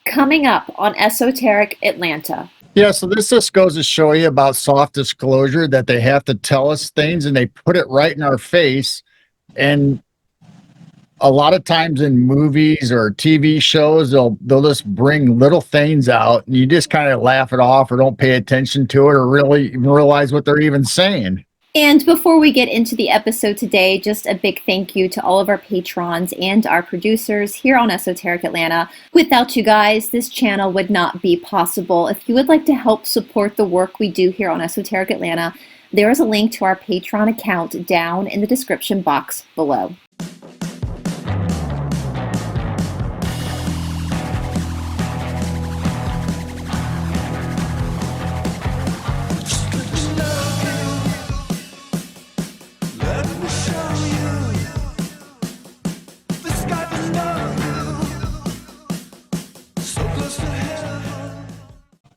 Coming up on Esoteric Atlanta. Yeah, so this just goes to show you about soft disclosure that they have to tell us things and they put it right in our face. And a lot of times in movies or TV shows, they'll just bring little things out and you just kind of laugh it off or don't pay attention to it or really even realize what they're even saying. And before we get into the episode today, just a big thank you to all of our patrons and our producers here on Esoteric Atlanta. Without you guys, this channel would not be possible. If you would like to help support the work we do here on Esoteric Atlanta, there is a link to our Patreon account down in the description box below.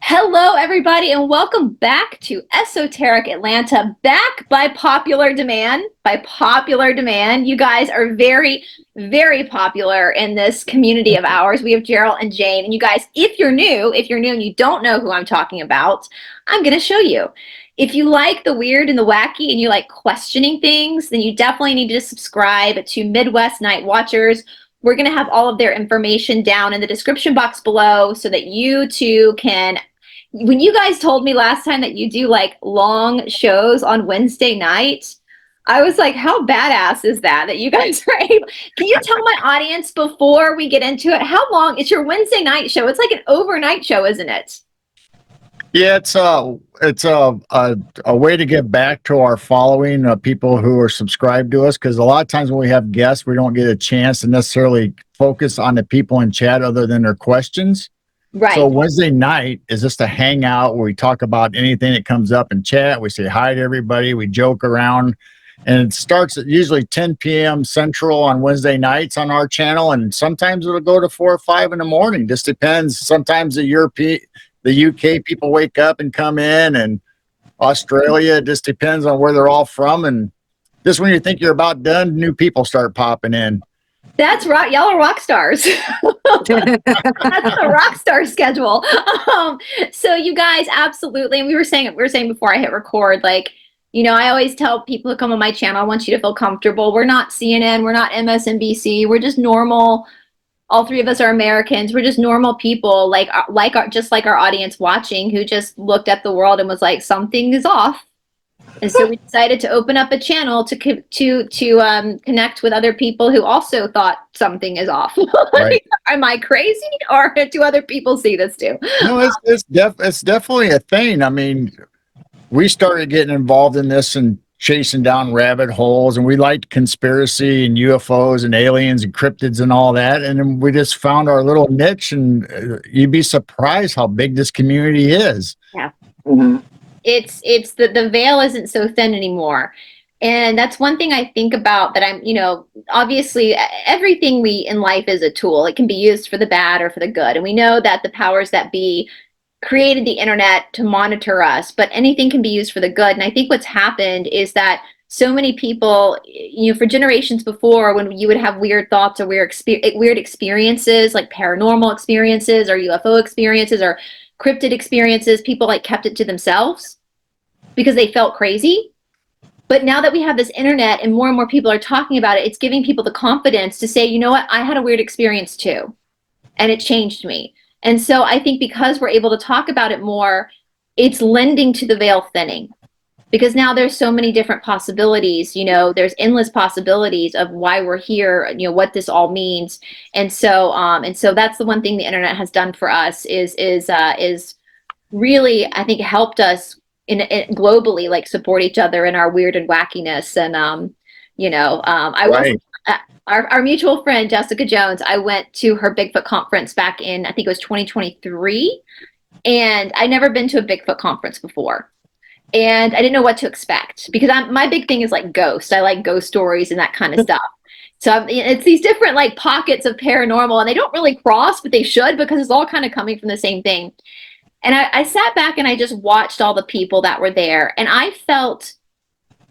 Hello, everybody, and welcome back to Esoteric Atlanta, back by popular demand. By popular demand, you guys are very, very popular in this community of ours. We have Gerald and Jane, and you guys, if you're new and you don't know who I'm talking about, I'm going to show you. If you like the weird and the wacky and you like questioning things, then you definitely need to subscribe to Midwest Night Watchers. We're going to have all of their information down in the description box below so that you too can. When you guys told me last time that you do like long shows on Wednesday night, I was like, how badass is that you guys are able? Can you tell my audience before we get into it, how long it's your Wednesday night show? It's like an overnight show, isn't it? Yeah, it's a way to give back to our following, people who are subscribed to us, because a lot of times when we have guests, we don't get a chance to necessarily focus on the people in chat other than their questions. Right. So Wednesday night is just a hangout where we talk about anything that comes up in chat. We say hi to everybody. We joke around. And it starts at usually 10 p.m. Central on Wednesday nights on our channel. And sometimes it'll go to 4 or 5 in the morning. Just depends. Sometimes the UK people wake up and come in, and Australia, it just depends on where they're all from. And just when you think you're about done, new people start popping in. That's right. Y'all are rock stars. That's the rock star schedule. So you guys, absolutely. And we were saying before I hit record, like, you know, I always tell people who come on my channel, I want you to feel comfortable. We're not CNN. We're not MSNBC. We're just normal. All three of us are Americans. We're just normal people, just like our audience watching, who just looked at the world and was like, something is off. And so we decided to open up a channel to connect with other people who also thought something is off. Right. Am I crazy, or do other people see this too? No, it's definitely a thing. I mean, we started getting involved in this and chasing down rabbit holes, and we liked conspiracy and UFOs and aliens and cryptids and all that. And then we just found our little niche, and you'd be surprised how big this community is. Yeah. Mm-hmm. It's the veil isn't so thin anymore. And that's one thing I think about, that I'm, obviously everything in life is a tool. It can be used for the bad or for the good. And we know that the powers that be created the internet to monitor us, but anything can be used for the good. And I think what's happened is that so many people, for generations before, when you would have weird thoughts or weird experiences, like paranormal experiences or UFO experiences or cryptid experiences, people like kept it to themselves because they felt crazy. But now that we have this internet and more people are talking about it, it's giving people the confidence to say, you know what, I had a weird experience too, and it changed me. And so I think because we're able to talk about it more, it's lending to the veil thinning, because now there's so many different possibilities. There's endless possibilities of why we're here, what this all means. And so that's the one thing the internet has done for us is really, I think, helped us in globally, like, support each other in our weird and wackiness. And Right. Our mutual friend Jessica Jones, I went to her Bigfoot conference back in, I think it was 2023, and I'd never been to a Bigfoot conference before. And I didn't know what to expect, because my big thing is like ghosts. I like ghost stories and that kind of stuff. So it's these different like pockets of paranormal, and they don't really cross, but they should, because it's all kind of coming from the same thing. And I sat back and I just watched all the people that were there, and I felt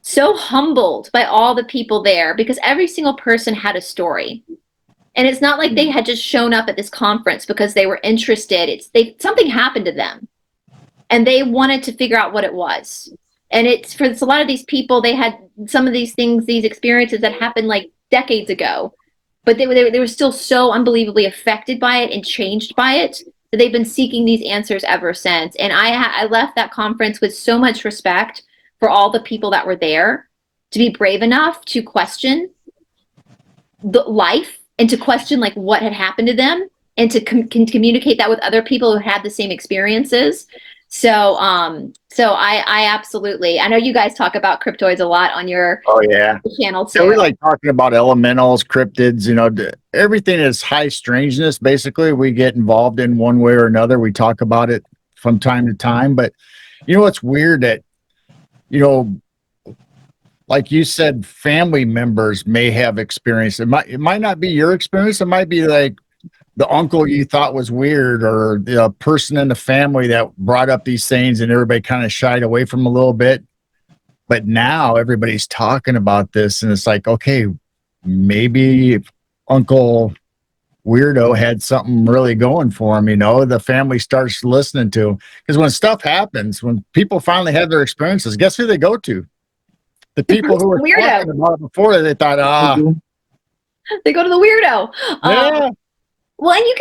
so humbled by all the people there, because every single person had a story. And it's not like they had just shown up at this conference because they were interested. Something happened to them and they wanted to figure out what it was. And it's a lot of these people, they had some of these things, these experiences that happened like decades ago, but they were still so unbelievably affected by it and changed by it that they've been seeking these answers ever since. And I left that conference with so much respect for all the people that were there to be brave enough to question the life and to question like what had happened to them and to communicate that with other people who had the same experiences. So I absolutely, I know you guys talk about cryptoids a lot on your channel too. Yeah, we like talking about elementals, cryptids, everything is high strangeness. Basically, we get involved in one way or another. We talk about it from time to time, but what's weird that, like you said, family members may have experience. It might not be your experience. It might be like the uncle you thought was weird, or the person in the family that brought up these things and everybody kind of shied away from a little bit. But now everybody's talking about this and it's like, okay, maybe Uncle Weirdo had something really going for him. The family starts listening to him, because when stuff happens, when people finally have their experiences, guess who they go to? The people who were talking about it before, they thought, they go to the weirdo. Yeah. Well, and you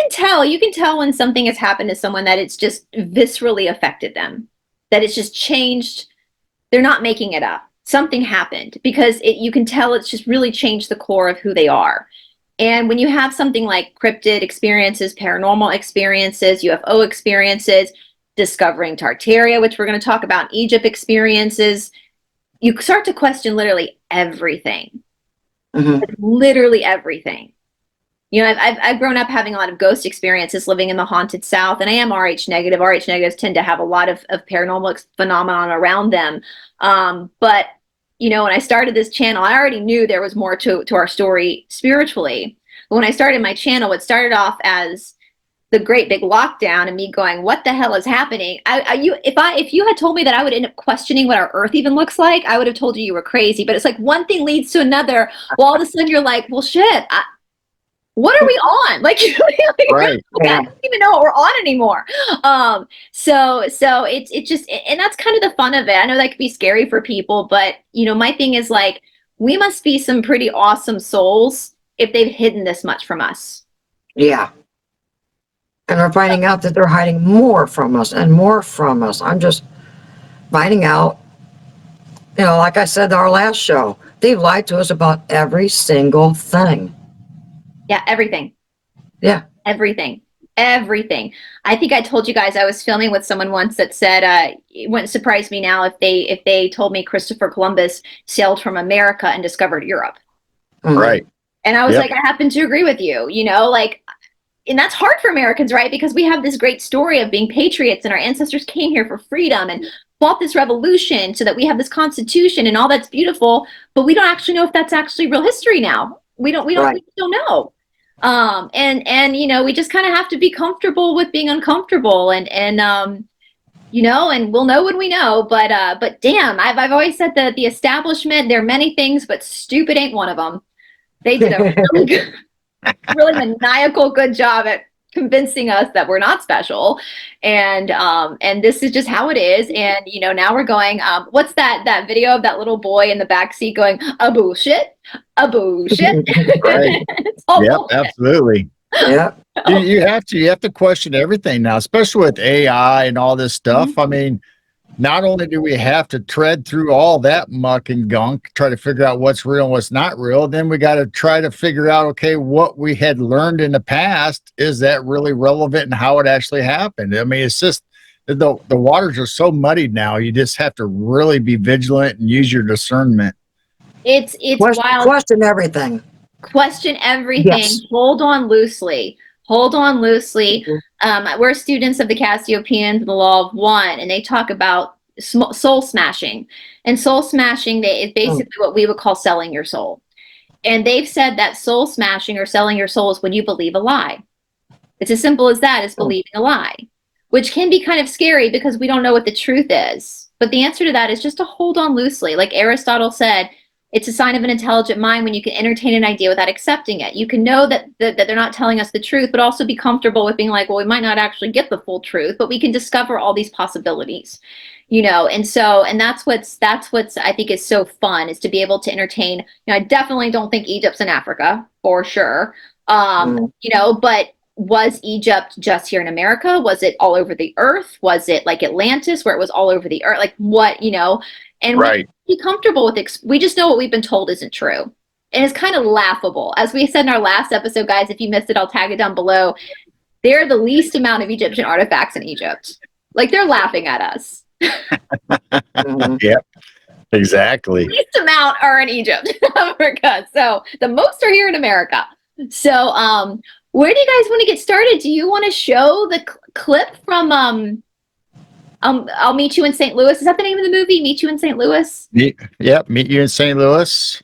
can tell when something has happened to someone that it's just viscerally affected them, that it's just changed. They're not making it up. Something happened, because you can tell it's just really changed the core of who they are. And when you have something like cryptid experiences, paranormal experiences, UFO experiences, discovering Tartaria, which we're going to talk about, Egypt experiences, you start to question literally everything. Literally everything. I've grown up having a lot of ghost experiences living in the haunted South, and I am RH negative. RH negatives tend to have a lot of paranormal phenomenon around them. But when I started this channel, I already knew there was more to our story spiritually. But when I started my channel, it started off as the great big lockdown and me going, what the hell is happening? If you had told me that I would end up questioning what our Earth even looks like, I would have told you were crazy. But it's like one thing leads to another. Well, all of a sudden you're like, well, shit, what are we on? Like, right. I don't even know what we're on anymore. So it's just, and that's kind of the fun of it. I know that could be scary for people, but my thing is like, we must be some pretty awesome souls if they've hidden this much from us. Yeah. And we're finding out that they're hiding more from us and more from us. I'm just finding out, like I said, our last show, they've lied to us about every single thing. Yeah, everything. Yeah. Everything. I think I told you guys I was filming with someone once that said it wouldn't surprise me now if they told me Christopher Columbus sailed from America and discovered Europe. Right. And I was like, I happen to agree with you, and that's hard for Americans, right? Because we have this great story of being patriots and our ancestors came here for freedom and fought this revolution so that we have this constitution and all that's beautiful, but we don't actually know if that's actually real history now. We don't know. And we just kind of have to be comfortable with being uncomfortable and we'll know when we know, but damn, I've always said that the establishment, they're many things, but stupid ain't one of them. They did a really maniacal good job at convincing us that we're not special, and this is just how it is. And now we're going, what's that video of that little boy in the backseat going, a bullshit. Right. Yep, absolutely. Yeah. You have to question everything now, especially with AI and all this stuff. I mean, not only do we have to tread through all that muck and gunk, try to figure out what's real and what's not real, then we got to try to figure out, okay, what we had learned in the past, is that really relevant and how it actually happened? I mean, it's just the waters are so muddied now. You just have to really be vigilant and use your discernment. It's wild. Question everything. Question everything. Yes. Hold on loosely. We're students of the Cassiopeans and the Law of One, and they talk about soul smashing. And soul smashing is basically what we would call selling your soul. And they've said that soul smashing or selling your soul is when you believe a lie. It's as simple as that, as believing a lie, which can be kind of scary because we don't know what the truth is. But the answer to that is just to hold on loosely. Like Aristotle said, It's a sign of an intelligent mind when you can entertain an idea without accepting it. You can know that they're not telling us the truth, but also be comfortable with being like, well, we might not actually get the full truth, but we can discover all these possibilities, and that's what's I think is so fun, is to be able to entertain. I definitely don't think Egypt's in Africa for sure. But was Egypt just here in America? Was it all over the earth? Was it like Atlantis, where it was all over the earth? Like what, and Right. we be comfortable with we just know what we've been told isn't true. And it's kind of laughable. As we said in our last episode, guys, if you missed it, I'll tag it down below. There are the least amount of Egyptian artifacts in Egypt. Like, they're laughing at us. Yep. Exactly. Least amount are in Egypt, Africa. So the most are here in America. So where do you guys want to get started? Do you want to show the clip from I'll Meet You in St. Louis? Is that the name of the movie? Meet You in St. Louis? Yep. Meet You in St. Louis.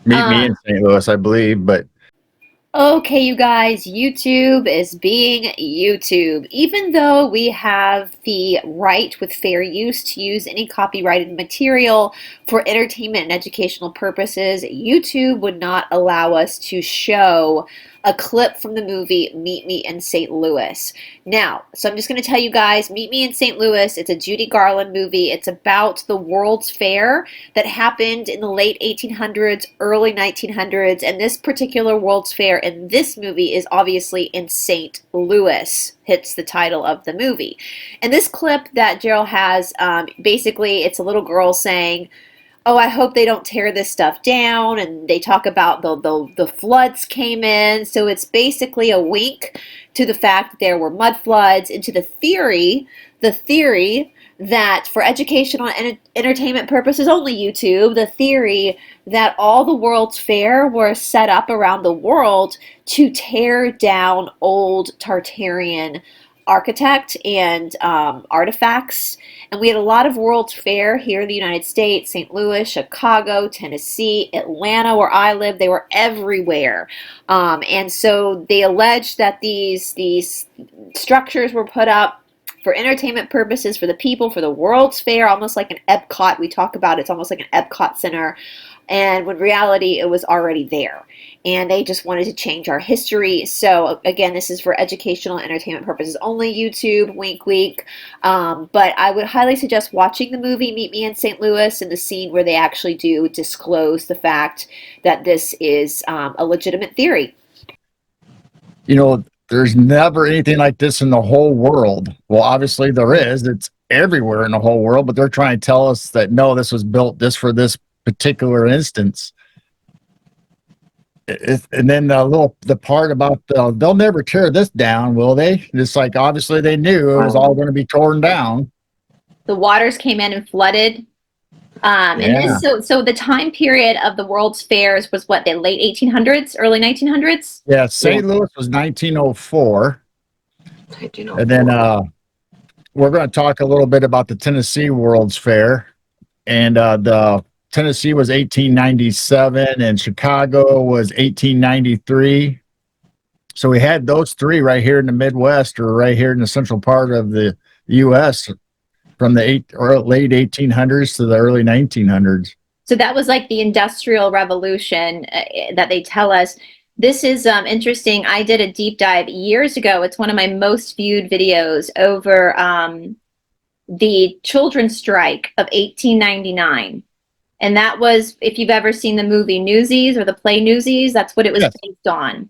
Meet Me in St. Louis, I believe. But okay, you guys, YouTube is being YouTube. Even though we have the right with fair use to use any copyrighted material for entertainment and educational purposes, YouTube would not allow us to show a clip from the movie Meet Me in St. Louis. Now, so I'm just going to tell you guys, Meet Me in St. Louis, it's a Judy Garland movie. It's about the World's Fair that happened in the late 1800s, early 1900s, and this particular World's Fair in this movie is obviously in St. Louis. Hits the title of the movie. And this clip that Gerald has, basically it's a little girl saying, oh, I hope they don't tear this stuff down, and they talk about the floods came in. So it's basically a wink to the fact that there were mud floods, and to the theory that for educational and entertainment purposes only, YouTube, the theory that all the World's Fair were set up around the world to tear down old Tartarian architect and artifacts. And we had a lot of World's Fair here in the United States, St. Louis, Chicago, Tennessee, Atlanta, where I live. They were everywhere. And so they alleged that these structures were put up for entertainment purposes, for the people, for the World's Fair, almost like an Epcot. We talk about it's almost like an Epcot center. And when reality, it was already there. And they just wanted to change our history. So again, this is for educational and entertainment purposes only, YouTube, wink, wink. But I would highly suggest watching the movie Meet Me in St. Louis, and the scene where they actually do disclose the fact that this is a legitimate theory. There's never anything like this in the whole world. Well, obviously there is. It's everywhere in the whole world, but they're trying to tell us that no, this was built just for this particular instance. And then the part about they'll never tear this down, will they? Just like obviously they knew it was all going to be torn down. The waters came in and flooded. And this, so the time period of the World's Fairs was what, the late 1800s, early 1900s? Yeah, St. Louis was 1904. 1904. And then we're going to talk a little bit about the Tennessee World's Fair. And the Tennessee was 1897 and Chicago was 1893. So we had those three right here in the Midwest, or right here in the central part of the U.S. from the late 1800s to the early 1900s. So that was like the Industrial Revolution that they tell us. This is interesting. I did a deep dive years ago. It's one of my most viewed videos over the children's strike of 1899. And that was, if you've ever seen the movie Newsies or the play Newsies, that's what it was based on.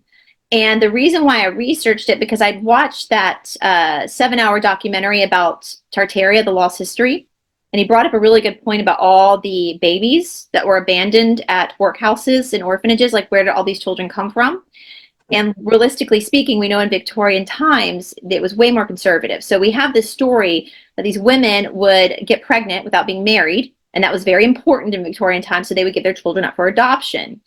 And the reason why I researched it, because I'd watched that 7-hour documentary about Tartaria, the lost history. And he brought up a really good point about all the babies that were abandoned at workhouses and orphanages. Like, where did all these children come from? And realistically speaking, we know in Victorian times, it was way more conservative. So we have this story that these women would get pregnant without being married. And that was very important in Victorian times. So they would give their children up for adoption.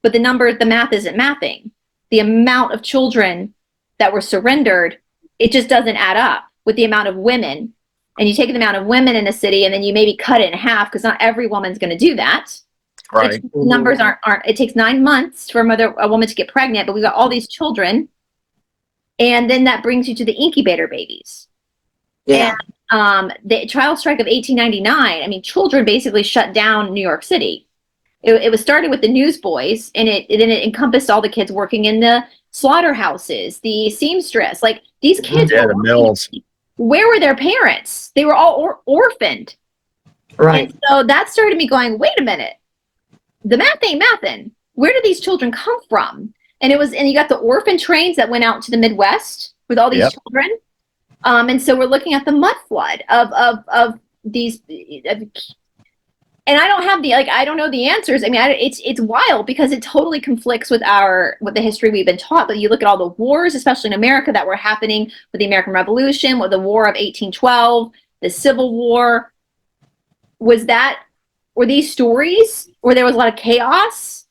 But the math isn't mathing. The amount of children that were surrendered, it just doesn't add up with the amount of women. And you take the amount of women in a city and then you maybe cut it in half, because not every woman's going to do that. Right. Numbers aren't, it takes 9 months for a woman to get pregnant, but we got all these children. And then that brings you to the incubator babies. Yeah. And the trial strike of 1899, I mean, children basically shut down New York City. It was started with the newsboys, and it encompassed all the kids working in the slaughterhouses, the seamstress. Like these kids Yeah, were the working. mills. Where were their parents? They were all orphaned. Right. And so that started me going, wait a minute, the math ain't mathin'. Where did these children come from? And you got the orphan trains that went out to the Midwest with all these Yep. children. And so we're looking at the mud flood of these, and I don't have I don't know the answers. I mean, it's wild because it totally conflicts with the history we've been taught. But you look at all the wars, especially in America, that were happening with the American Revolution, with the War of 1812, the Civil War. Were these stories where there was a lot of chaos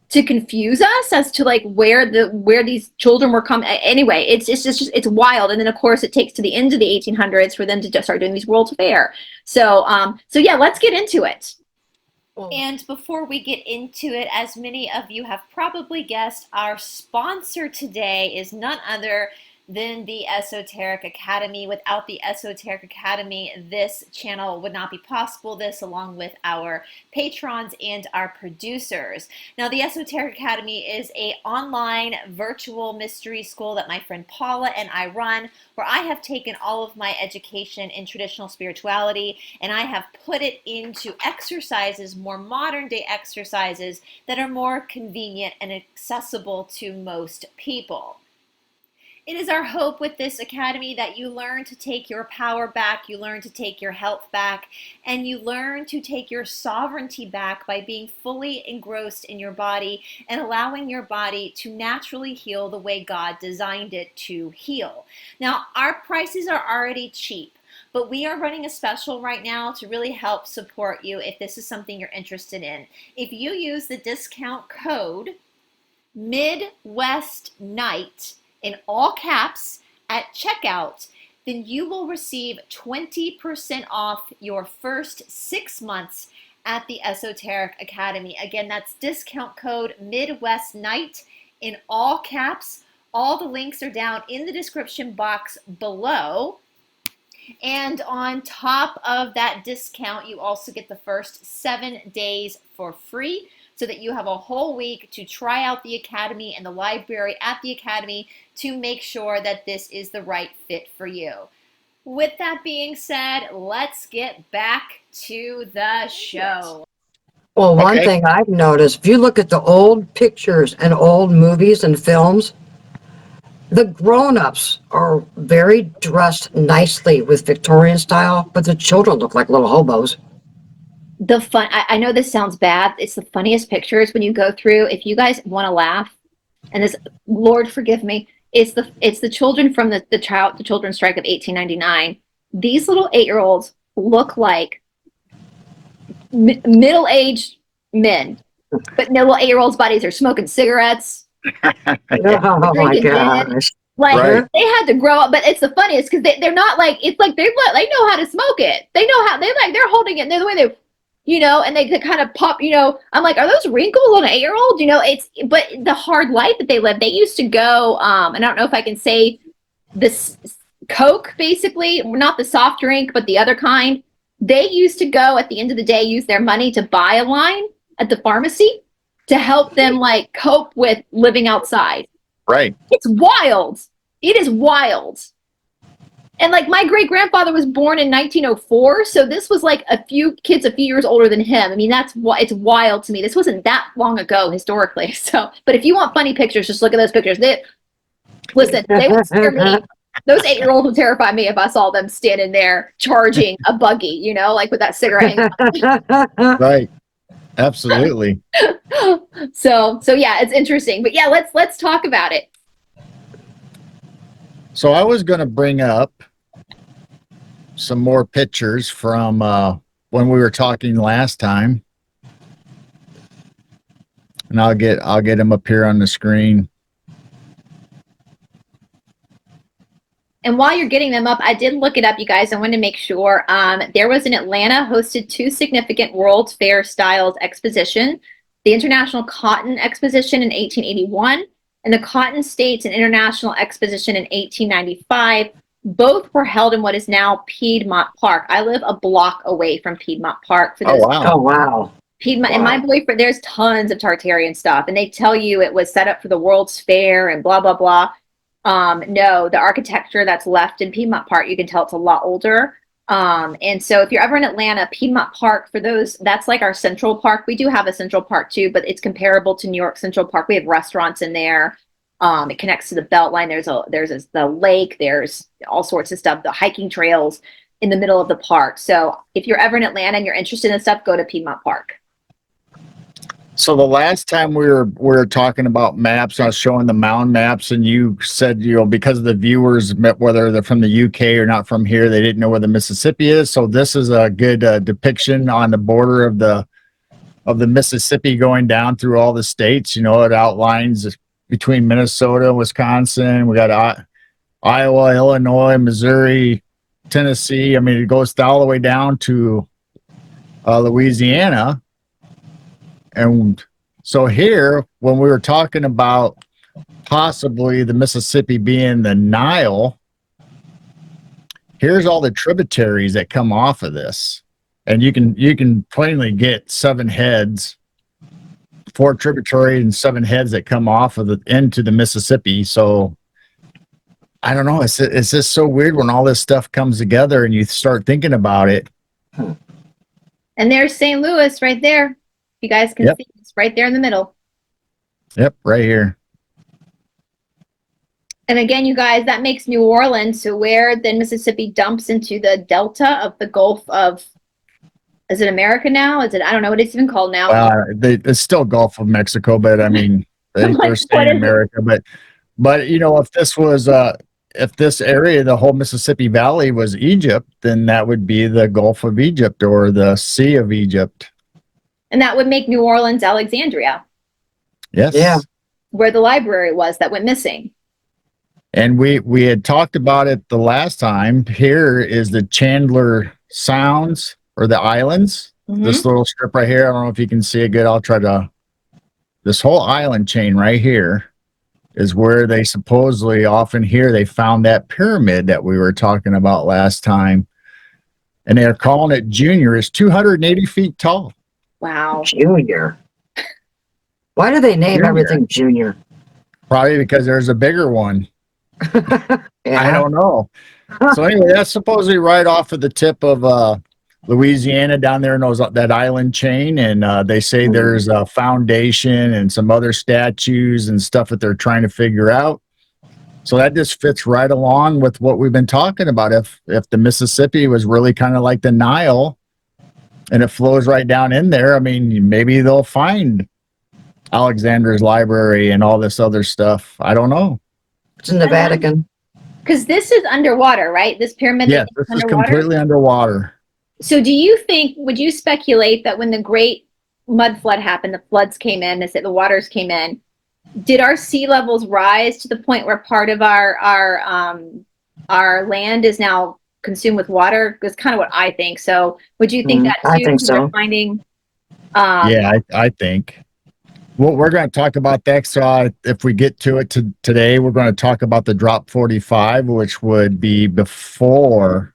to confuse us as to like where these children were coming? Anyway, it's wild. And then of course it takes to the end of the 1800s for them to just start doing these World's Fair. So yeah, let's get into it. And before we get into it, as many of you have probably guessed, our sponsor today is none other than the Esoteric Academy. Without the Esoteric Academy, this channel would not be possible. This along with our patrons and our producers. Now, the Esoteric Academy is an online virtual mystery school that my friend Paula and I run, where I have taken all of my education in traditional spirituality and I have put it into exercises, more modern day exercises that are more convenient and accessible to most people. It is our hope with this academy that you learn to take your power back, you learn to take your health back, and you learn to take your sovereignty back by being fully engrossed in your body and allowing your body to naturally heal the way God designed it to heal. Now, our prices are already cheap, but we are running a special right now to really help support you if this is something you're interested in. If you use the discount code MidwestNight in all caps at checkout, then you will receive 20% off your first 6 months at the Esoteric Academy. Again, that's discount code MidwestNight in all caps. All the links are down in the description box below. And on top of that discount, you also get the first 7 days for free, so that you have a whole week to try out the academy and the library at the academy to make sure that this is the right fit for you. With that being said, let's get back to the show. Well, one thing I've noticed, if you look at the old pictures and old movies and films, the grown-ups are very dressed nicely with Victorian style, but the children look like little hobos. I know this sounds bad. It's the funniest pictures when you go through. If you guys want to laugh, and this, Lord forgive me, it's the children from the children's strike of 1899. These little 8-year-olds look like middle-aged men, but little 8-year-olds' bodies are smoking cigarettes. Oh my gosh. Like Right. they had to grow up, but it's the funniest because they're not like, it's like they know how to smoke it. They know how they're holding it. They're the way they, and they kind of pop, I'm like, are those wrinkles on an 8-year-old? But the hard life that they live, they used to go, and I don't know if I can say this, Coke, basically, not the soft drink, but the other kind. They used to go at the end of the day, use their money to buy a line at the pharmacy to help them like cope with living outside. Right. It's wild. It is wild. And like my great grandfather was born in 1904, so this was like a few years older than him. I mean, it's wild to me. This wasn't that long ago historically. So, but if you want funny pictures, just look at those pictures. They would scare me. Those 8-year-olds would terrify me if I saw them standing there charging a buggy, like with that cigarette. Right. Absolutely. So yeah, it's interesting. But yeah, let's talk about it. So I was going to bring up some more pictures from when we were talking last time, and I'll get them up here on the screen. And while you're getting them up, I did look it up, you guys. I wanted to make sure. There was in Atlanta hosted 2 significant World's Fair styles exposition, the International Cotton Exposition in 1881 and the Cotton States and International Exposition in 1895. Both were held in what is now Piedmont Park. I live a block away from Piedmont Park. Oh, wow. Oh, wow. Piedmont, and my Wow. boyfriend, there's tons of Tartarian stuff, and they tell you it was set up for the World's Fair and blah blah blah. No, the architecture that's left in Piedmont Park, you can tell it's a lot older. And so if you're ever in Atlanta, Piedmont Park, for those, that's like our Central Park. We do have a Central Park too, but it's comparable to New York Central Park. We have restaurants in there. It connects to the Beltline. The lake. There's all sorts of stuff. The hiking trails in the middle of the park. So if you're ever in Atlanta and you're interested in stuff, go to Piedmont Park. So the last time we were talking about maps, I was showing the mound maps, and you said, because of the viewers, whether they're from the UK or not from here, they didn't know where the Mississippi is. So this is a good depiction on the border of the Mississippi going down through all the states. It outlines between Minnesota, Wisconsin. We got Iowa, Illinois, Missouri, Tennessee. I mean, it goes all the way down to Louisiana. And so here, when we were talking about possibly the Mississippi being the Nile, here's all the tributaries that come off of this. And you can plainly get 7 heads, 4 tributaries and 7 heads that come off of into the Mississippi. So I don't know. It's just so weird when all this stuff comes together and you start thinking about it. And there's St. Louis right there. You guys can see it's right there in the middle. Yep, right here. And again, you guys, that makes New Orleans, so where the Mississippi dumps into the delta of the Gulf of, is it America now? Is it, I don't know what it's even called now. It's still Gulf of Mexico, but I mean, they're saying America. But if this was if this area, the whole Mississippi Valley was Egypt, then that would be the Gulf of Egypt or the Sea of Egypt. And that would make New Orleans Alexandria. Yes. Yeah. Where the library was that went missing. And we had talked about it the last time. Here is the Chandler Sounds or the islands. Mm-hmm. This little strip right here. I don't know if you can see it good. I'll try to. This whole island chain right here is where they supposedly often here they found that pyramid that we were talking about last time. And they're calling it Junior. It's 280 feet tall. Wow. Junior. Why do they name everything Junior? Probably because there's a bigger one. Yeah. I don't know. So anyway, that's supposedly right off of the tip of Louisiana down there in that island chain. And they say there's a foundation and some other statues and stuff that they're trying to figure out. So that just fits right along with what we've been talking about. If the Mississippi was really kind of like the Nile and it flows right down in there, I mean, maybe they'll find Alexander's library and all this other stuff. I don't know. It's in the Vatican. Because this is underwater, right? This pyramid Yeah, this is completely underwater. So do you think, would you speculate that when the great mud flood happened, the floods came in, the waters came in, did our sea levels rise to the point where part of our land is now consumed with water? That's kind of what I think. So would you think that too? I think so. Finding, yeah, I think. Well, we're going to talk about that. So if we get to it today, we're going to talk about the drop 45, which would be before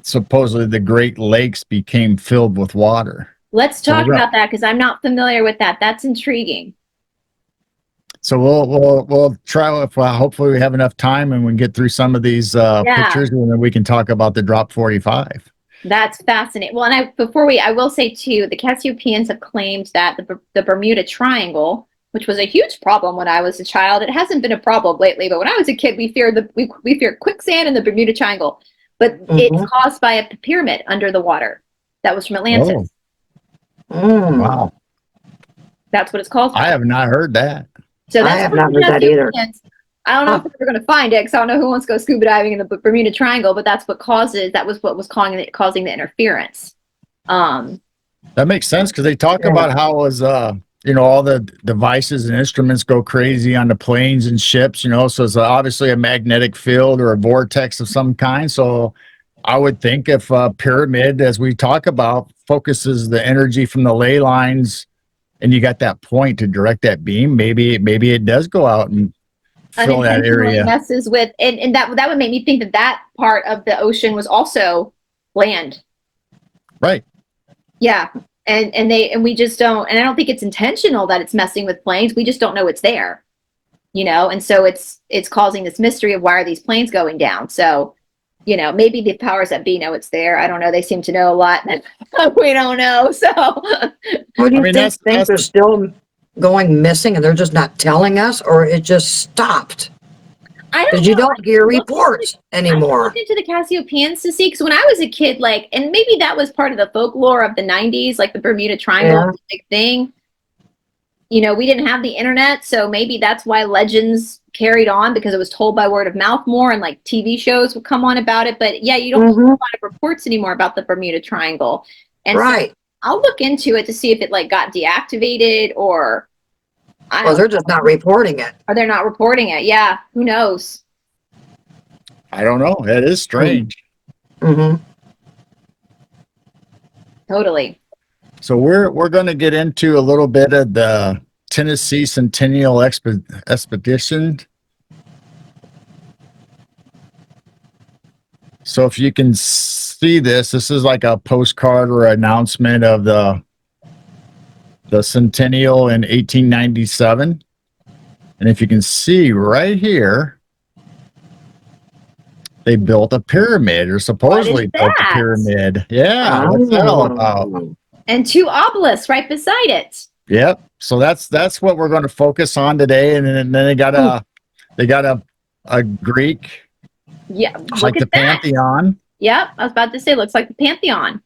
supposedly the Great Lakes became filled with water. Let's talk about that because I'm not familiar with that. That's intriguing. So we'll try. Hopefully we have enough time and we can get through some of these pictures, and then we can talk about the drop 45. That's fascinating. Well, and I will say too, the Cassiopeians have claimed that the Bermuda Triangle, which was a huge problem when I was a child, it hasn't been a problem lately. But when I was a kid, we feared quicksand and the Bermuda Triangle. But it's caused by a pyramid under the water that was from Atlantis. Wow, that's what it's called. I have not heard that. So I have not heard that either. I don't know if we're going to find it because I don't know who wants to go scuba diving in the Bermuda Triangle, but that was what was causing the interference. That makes sense because they talk about how it was, all the devices and instruments go crazy on the planes and ships, so it's obviously a magnetic field or a vortex of some kind. So I would think if a pyramid, as we talk about, focuses the energy from the ley lines and you got that point to direct that beam, maybe it does go out and fill that area. Messes with, and that would make me think that part of the ocean was also land. Right. Yeah. and we just don't, and I don't think it's intentional that it's messing with planes. We just don't know it's there, and so it's causing this mystery of why are these planes going down. So, maybe the powers that be know it's there. I don't know. They seem to know a lot that we don't know. So, What do you I mean, think they're still going missing and they're just not telling us, or it just stopped? I don't Because know. you don't hear reports I anymore. looked into the Cassiopeians to see, because when I was a kid, like, and maybe that was part of the folklore of the 90s, like the Bermuda Triangle Yeah. was a big thing. We didn't have the internet, so maybe that's why legends carried on, because it was told by word of mouth more, and like TV shows would come on about it. But yeah, you don't hear a lot of reports anymore about the Bermuda Triangle. And Right. so I'll look into it to see if it like got deactivated, or Well, they're just not reporting it. or they're not reporting it. Yeah, who knows? I don't know. It is strange. Mm-hmm. Totally. So we're going to get into a little bit of the Tennessee Centennial Expedition. So if you can see this is like a postcard or announcement of the Centennial in 1897. And if you can see right here, they built a pyramid, or supposedly built a that? pyramid. Yeah, what's that all about? And 2 obelisks right beside it. Yep. So that's what we're going to focus on today. And then they got a Greek, Yeah, like look the at that. Pantheon. Yep, I was about to say, looks like the Pantheon.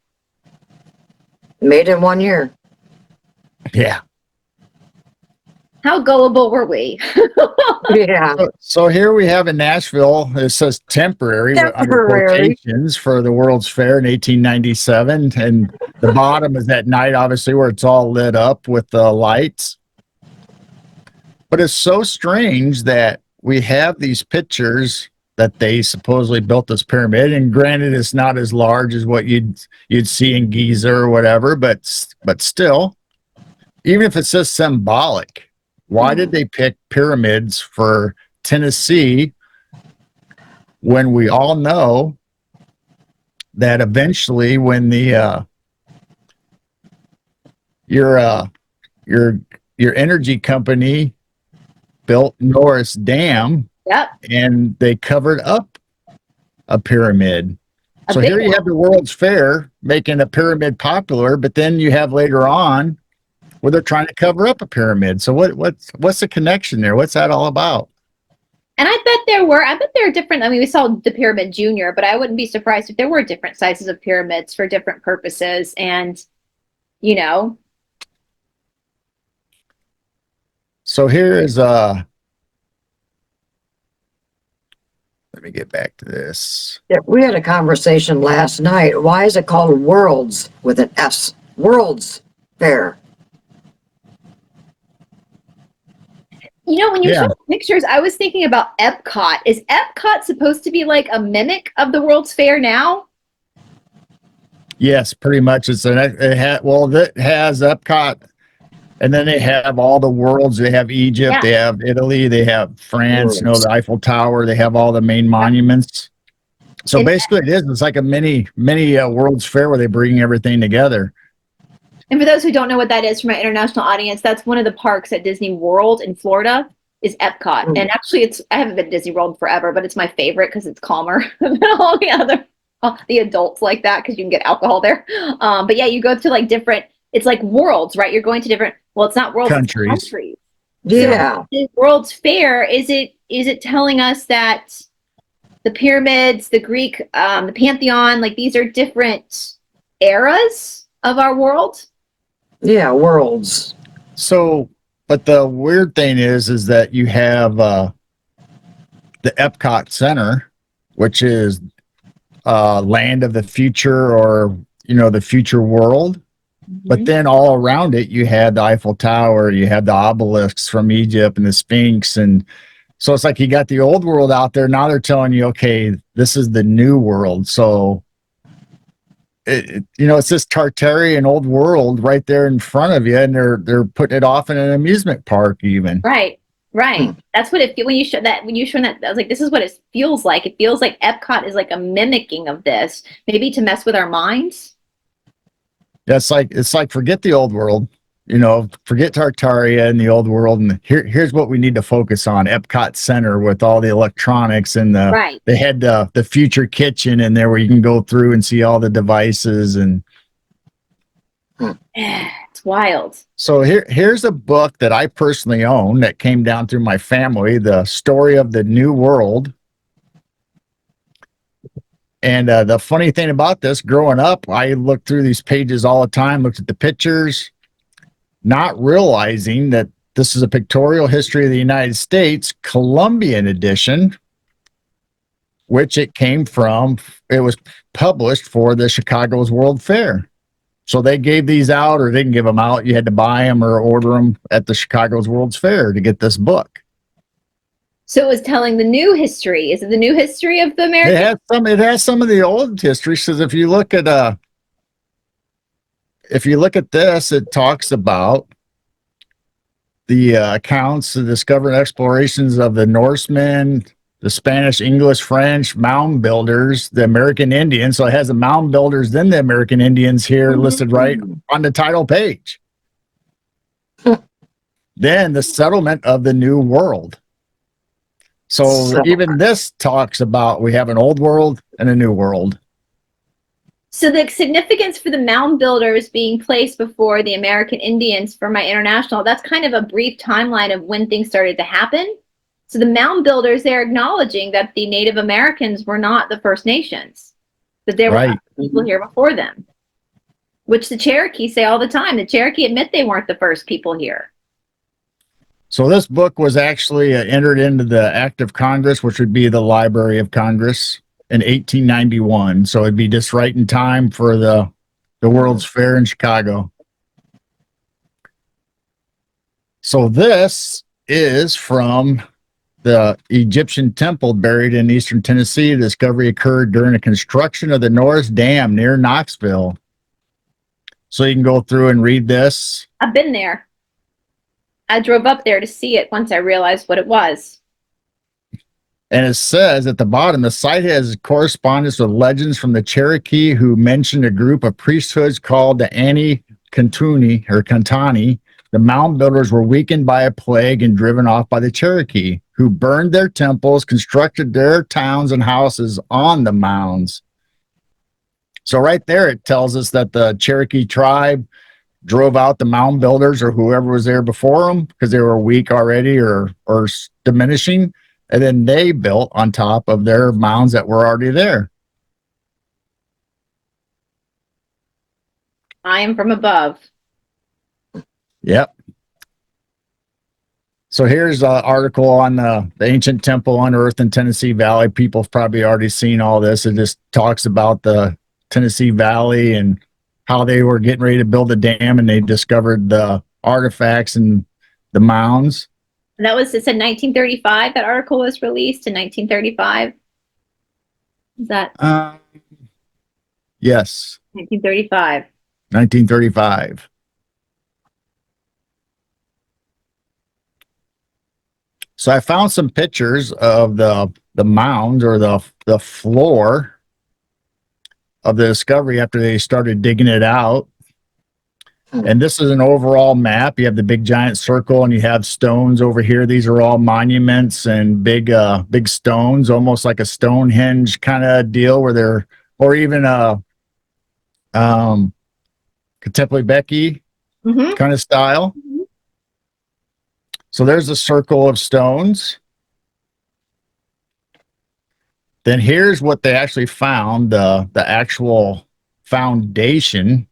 Made in 1 year. Yeah. How gullible were we? Yeah. So here we have in Nashville, it says temporary, under Temporary. quotations, for the World's Fair in 1897. And the bottom is at night, obviously, where it's all lit up with the lights. But it's so strange that we have these pictures that they supposedly built this pyramid. And granted, it's not as large as what you'd see in Giza or whatever, but still, even if it's just symbolic, why did they pick pyramids for Tennessee when we all know that eventually, when the your energy company built Norris Dam, Yep. and they covered up a pyramid. A So big here you one. have the World's Fair making a pyramid popular, but then you have later on where they're trying to cover up a pyramid. So what's the connection there? What's that all about? And I bet there are different. I mean, we saw the Pyramid Junior, but I wouldn't be surprised if there were different sizes of pyramids for different purposes. And, So here is let me get back to this. Yeah, we had a conversation last night. Why is it called Worlds with an S? World's Fair. when you Yeah. show pictures, I was thinking about Epcot. Is Epcot supposed to be like a mimic of the World's Fair now? Yes, pretty much. It has Epcot, and then they have all the worlds. They have Egypt, they have Italy, they have France, the Eiffel Tower, they have all the main monuments. So basically it's like a mini World's Fair where they bring everything together. And for those who don't know what that is, from my international audience, that's one of the parks at Disney World in Florida, is Epcot. And actually, I haven't been to Disney World forever, but it's my favorite because it's calmer than all the other the adults like that, because you can get alcohol there. But yeah, you go to like different. It's like worlds, right? You're going to different. Well, it's not worlds, Countries. it's countries. Yeah. So the World's Fair, is it telling us that the pyramids, the Greek, the Pantheon, like these are different eras of our world? Yeah, worlds. So, but the weird thing is that you have the Epcot Center, which is land of the future, or the future world. But then all around it, you had the Eiffel Tower, you had the obelisks from Egypt and the Sphinx. And so it's like you got the old world out there. Now they're telling you, okay, this is the new world. So, it's this Tartarian old world right there in front of you. And they're putting it off in an amusement park even. Right. That's what it, when you show that, I was like, this is what it feels like. It feels like Epcot is like a mimicking of this, maybe to mess with our minds. It's like forget the old world, forget Tartaria and the old world, and here's what we need to focus on: Epcot Center with all the electronics, and Right. they had the future kitchen in there where you can go through and see all the devices. And It's wild. so here's a book that I personally own that came down through my family, The Story of the New World. And the funny thing about this, growing up, I looked through these pages all the time, looked at the pictures, not realizing that this is a pictorial history of the United States, Columbian edition, which it came from. It was published for the Chicago's World Fair. So they gave these out, or they didn't give them out. You had to buy them or order them at the Chicago's World's Fair to get this book. So it was telling the new history. Is it the new history of the American? It has some of the old history. Because if you look at this, it talks about the accounts, the discovery and explorations of the Norsemen, the Spanish, English, French, mound builders, the American Indians. So it has the mound builders, then the American Indians here listed right on the title page. Then the settlement of the New World. So even this talks about we have an old world and a new world. So the significance for the mound builders being placed before the American Indians for my international, that's kind of a brief timeline of when things started to happen. So the mound builders, they're acknowledging that the Native Americans were not the First Nations, that there were people here before them, which the Cherokee say all the time. The Cherokee admit they weren't the first people here. So this book was actually entered into the Act of Congress, which would be the Library of Congress, in 1891. So it'd be just right in time for the World's Fair in Chicago. So this is from the Egyptian temple buried in eastern Tennessee. The discovery occurred during the construction of the Norris Dam near Knoxville. So you can go through and read this. I've been there. I drove up there to see it once I realized what it was. And it says at the bottom, the site has correspondence with legends from the Cherokee who mentioned a group of priesthoods called the Ani-Kantuni or Kantani. The mound builders were weakened by a plague and driven off by the Cherokee, who burned their temples, constructed their towns and houses on the mounds. So right there, it tells us that the Cherokee tribe drove out the mound builders or whoever was there before them because they were weak already or diminishing. And then they built on top of their mounds that were already there. I am from above. Yep. So here's an article on the ancient temple unearthed in Tennessee Valley. People have probably already seen all this. It just talks about the Tennessee Valley and how they were getting ready to build a dam and they discovered the artifacts and the mounds. And it said 1935. That article was released in 1935. Is that? Yes. 1935. 1935. So I found some pictures of the mound or the floor of the discovery after they started digging it out. And this is an overall map. You have the big giant circle and you have stones over here. These are all monuments and big stones, almost like a Stonehenge kind of deal where they're, or even a Contemporary Becky kind of style. So there's a circle of stones. Then here's what they actually found, the actual foundation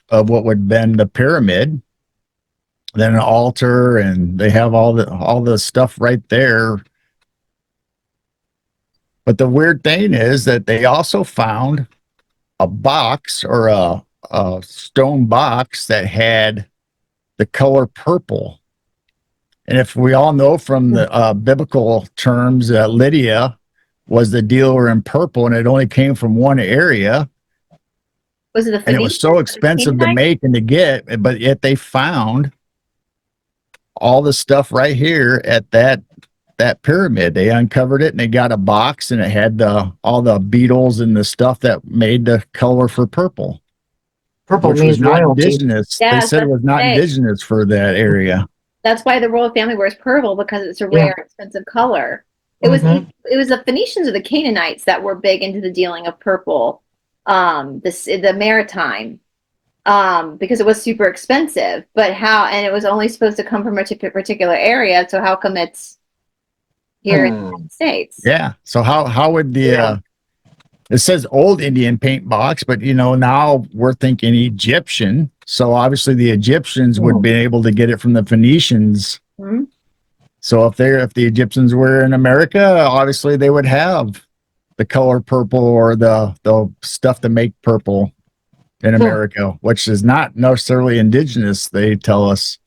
of what would have been the pyramid. Then an altar, and they have all the stuff right there. But the weird thing is that they also found a box or a stone box that had the color purple. And if we all know from the biblical terms, Lydia was the dealer in purple, and it only came from one area. Was it the and it was so expensive to make and to get, but yet they found all the stuff right here at that pyramid. They uncovered it and they got a box and it had all the beetles and the stuff that made the color for purple. Purple which was means not royalty. indigenous. Yeah, They said it was not indigenous for that area. That's why the royal family wears purple, because it's a Yeah. rare, expensive color. It was Mhm. it was the Phoenicians or the Canaanites that were big into the dealing of purple, the maritime, because it was super expensive. But how, and it was only supposed to come from a particular area. So how come it's here in the United States? Yeah. So how would the Yeah. it says old Indian paint box, but now we're thinking Egyptian. So obviously the Egyptians would be able to get it from the Phoenicians. Mhm. So if the Egyptians were in America, obviously they would have the color purple or the stuff to make purple in America, which is not necessarily indigenous, they tell us.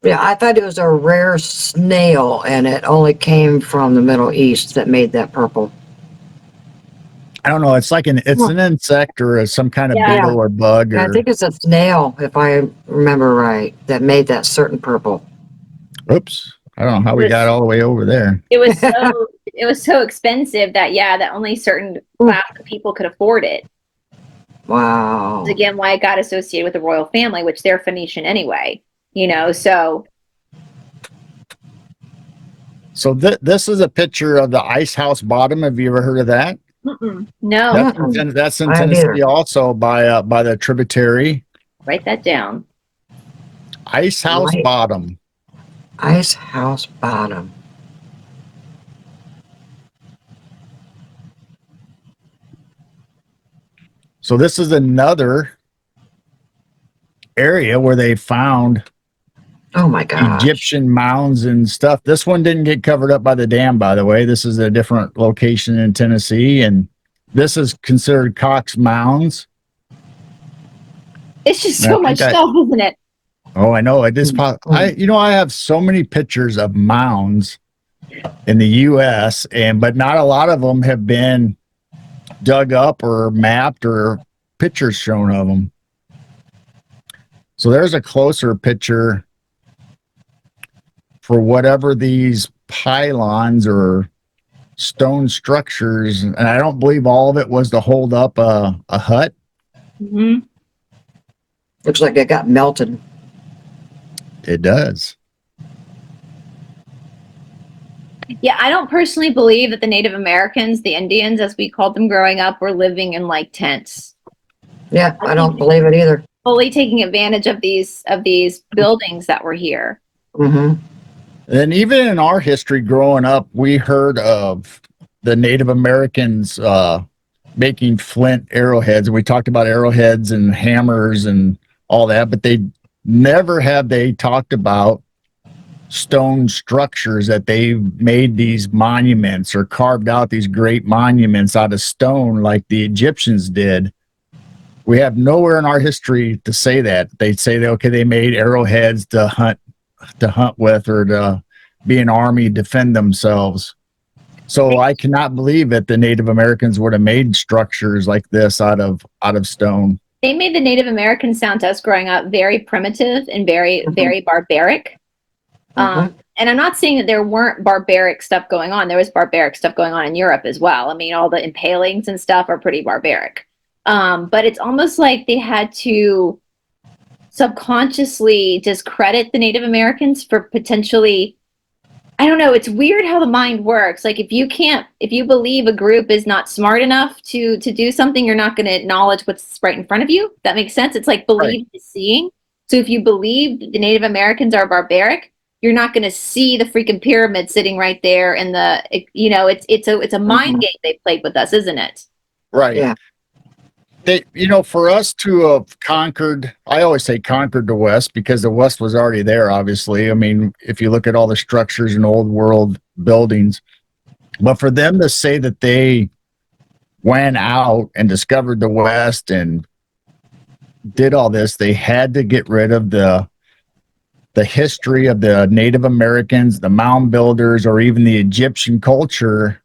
Yeah, I thought it was a rare snail, and it only came from the Middle East that made that purple. I don't know. It's like an insect or some kind of Yeah. beetle or bug. Yeah, I Or think it's a snail, if I remember right, that made that certain purple. oops, I don't know how we got all the way over there. It was so expensive that only certain class of people could afford it. Wow. Again, why it got associated with the royal family, which they're Phoenician anyway. So This is a picture of the ice house bottom. Have you ever heard of that? no, That's in I haven't Tennessee either. also by the tributary. write that down. Ice house Right. bottom. Ice house bottom. So this is another area where they found Oh my gosh. Egyptian mounds and stuff. This one didn't get covered up by the dam, by the way. This is a different location in Tennessee, and this is considered Cox Mounds. It's just so much stuff, isn't it? Oh, I know. I have so many pictures of mounds in the U.S. but not a lot of them have been dug up or mapped or pictures shown of them. So there's a closer picture for whatever these pylons or stone structures, and I don't believe all of it was to hold up a hut. Mm-hmm. Looks like it got melted. It does. Yeah, I don't personally believe that the Native Americans, the Indians, as we called them growing up, were living in like tents, Yeah, I don't believe it either. fully taking advantage of these buildings that were here. Mm-hmm. And even in our history growing up, we heard of the Native Americans making flint arrowheads. And we talked about arrowheads and hammers and all that, but they talked about stone structures that they made these monuments or carved out these great monuments out of stone like the Egyptians did. We have nowhere in our history to say that. They'd say they made arrowheads to hunt with or to be an army, defend themselves. So I cannot believe that the Native Americans would have made structures like this out of stone. They made the Native Americans sound to us growing up very primitive and very, very barbaric. And I'm not saying that there weren't barbaric stuff going on. There was barbaric stuff going on in Europe as well. I mean, all the impalings and stuff are pretty barbaric. But it's almost like they had to subconsciously discredit the Native Americans for potentially, I don't know, it's weird how the mind works. Like if you believe a group is not smart enough to do something, you're not going to acknowledge what's right in front of you. That makes sense. It's like believe is seeing. So if you believe the Native Americans are barbaric, you're not going to see the freaking pyramid sitting right there. And it's a mind game they played with us, isn't it? Right. Yeah. They, for us to have conquered, I always say conquered the West because the West was already there, obviously. I mean, if you look at all the structures and old world buildings, but for them to say that they went out and discovered the West and did all this, they had to get rid of the history of the Native Americans, the mound builders, or even the Egyptian culture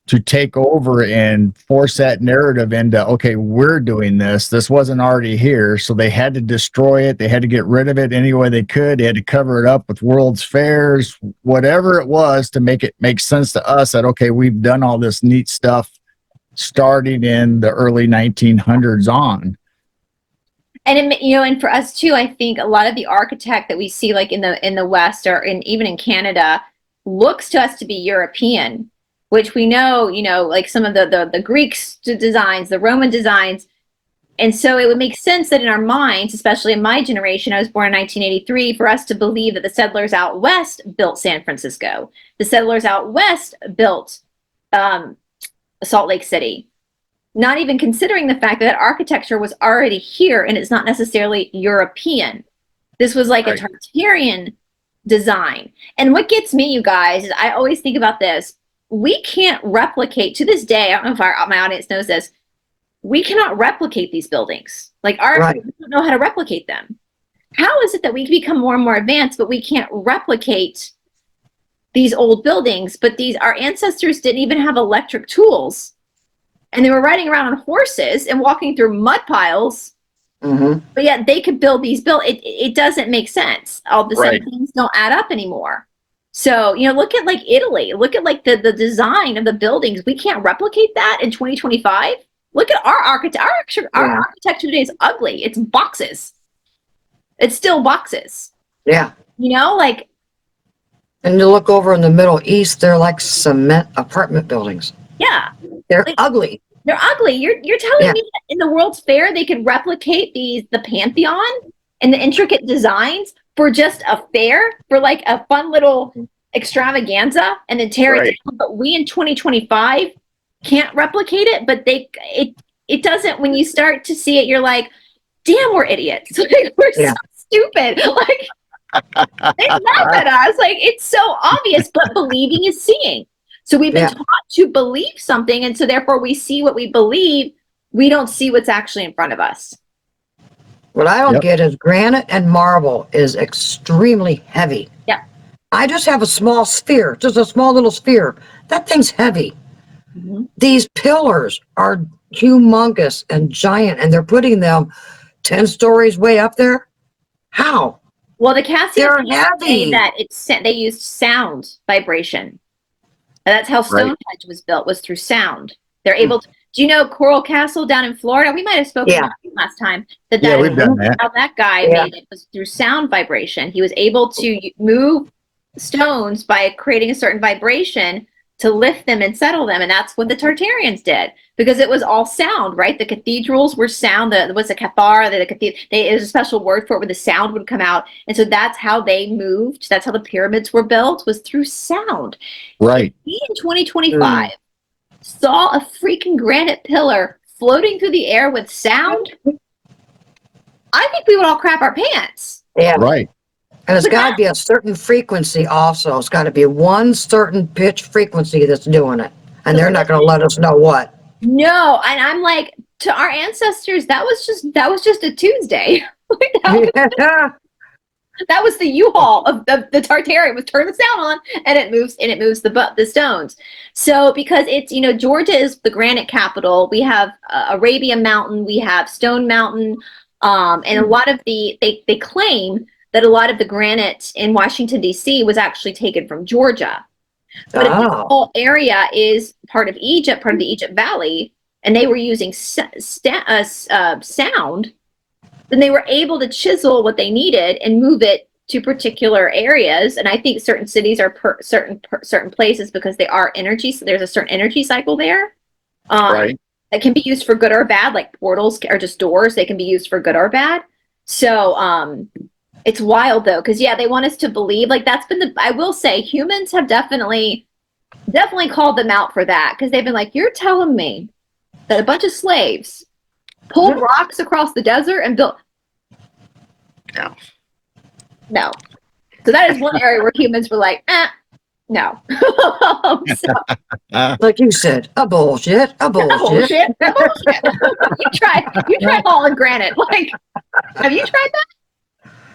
to take over and force that narrative into, okay, we're doing this. This wasn't already here. So they had to destroy it. They had to get rid of it any way they could. They had to cover it up with world's fairs, whatever it was to make it make sense to us that, okay, we've done all this neat stuff starting in the early 1900s on. And and for us too, I think a lot of the architect that we see like in the West or even in Canada looks to us to be European, which we know, like some of the Greeks designs, the Roman designs. And so it would make sense that in our minds, especially in my generation, I was born in 1983, for us to believe that the settlers out west built San Francisco. The settlers out west built Salt Lake City. Not even considering the fact that architecture was already here and it's not necessarily European. This was like a Tartarian design. And what gets me, you guys, is I always think about this. We can't replicate, to this day, I don't know if my audience knows this, we cannot replicate these buildings. Like we don't know how to replicate them. How is it that we can become more and more advanced, but we can't replicate these old buildings? But our ancestors didn't even have electric tools. And they were riding around on horses and walking through mud piles. But yet they could build these it doesn't make sense. All of a sudden things don't add up anymore. So, look at like Italy. Look at like the design of the buildings. We can't replicate that in 2025. Look at our architecture. Our architecture today is ugly. It's boxes. It's still boxes. Yeah. Like. And you look over in the Middle East, they're like cement apartment buildings. Yeah. They're ugly. They're ugly. You're telling me that in the World's Fair they could replicate the Pantheon and the intricate designs for just a fair, for like a fun little extravaganza, and then tear it down. But we in 2025 can't replicate it. But it doesn't. When you start to see it, you're like, damn, we're idiots. Like, we're so stupid. Like they laugh at us. Like it's so obvious, but believing is seeing. So we've been taught to believe something, and so therefore we see what we believe. We don't see what's actually in front of us. What I don't get is granite and marble is extremely heavy. Yeah. I just have a small sphere, just a small little sphere. That thing's heavy. These pillars are humongous and giant, and they're putting them 10 stories way up there. How? Well, the Cassius They're heavy. That they used sound vibration. And that's how Stonehenge was built, was through sound. They're able to. Do you know Coral Castle down in Florida? We might have spoken about it last time. We've done that. How that guy made it was through sound vibration. He was able to move stones by creating a certain vibration to lift them and settle them. And that's what the Tartarians did, because it was all sound, right? The cathedrals were sound. It was a cathar. There's a special word for it where the sound would come out. And so that's how they moved. That's how the pyramids were built, was through sound. Right. We in 2025 saw a freaking granite pillar floating through the air with sound. I think we would all crap our pants. Yeah. Right. And it's got to be a certain frequency also. It's got to be one certain pitch frequency that's doing it. And they're not going to let us know what. No. And I'm like, to our ancestors, that was just a Tuesday. That was the U-Haul of the Tartaria. Was turn the sound on and it moves the stones. So because it's, Georgia is the granite capital. We have Arabian Mountain, we have Stone Mountain, and a lot of they claim that a lot of the granite in Washington, D.C. was actually taken from Georgia. But if this whole area is part of Egypt, part of the Egypt Valley, and they were using sound, then they were able to chisel what they needed and move it to particular areas. And I think certain cities are certain places because they are energy. So there's a certain energy cycle there. That can be used for good or bad, like portals are just doors. They can be used for good or bad. So it's wild though, because they want us to believe, like that's been I will say humans have definitely called them out for that, because they've been like, you're telling me that a bunch of slaves pulled rocks across the desert and built. No. So that is one area where humans were like, no. Like you said, a bullshit. You tried hauling granite. Like, have you tried that?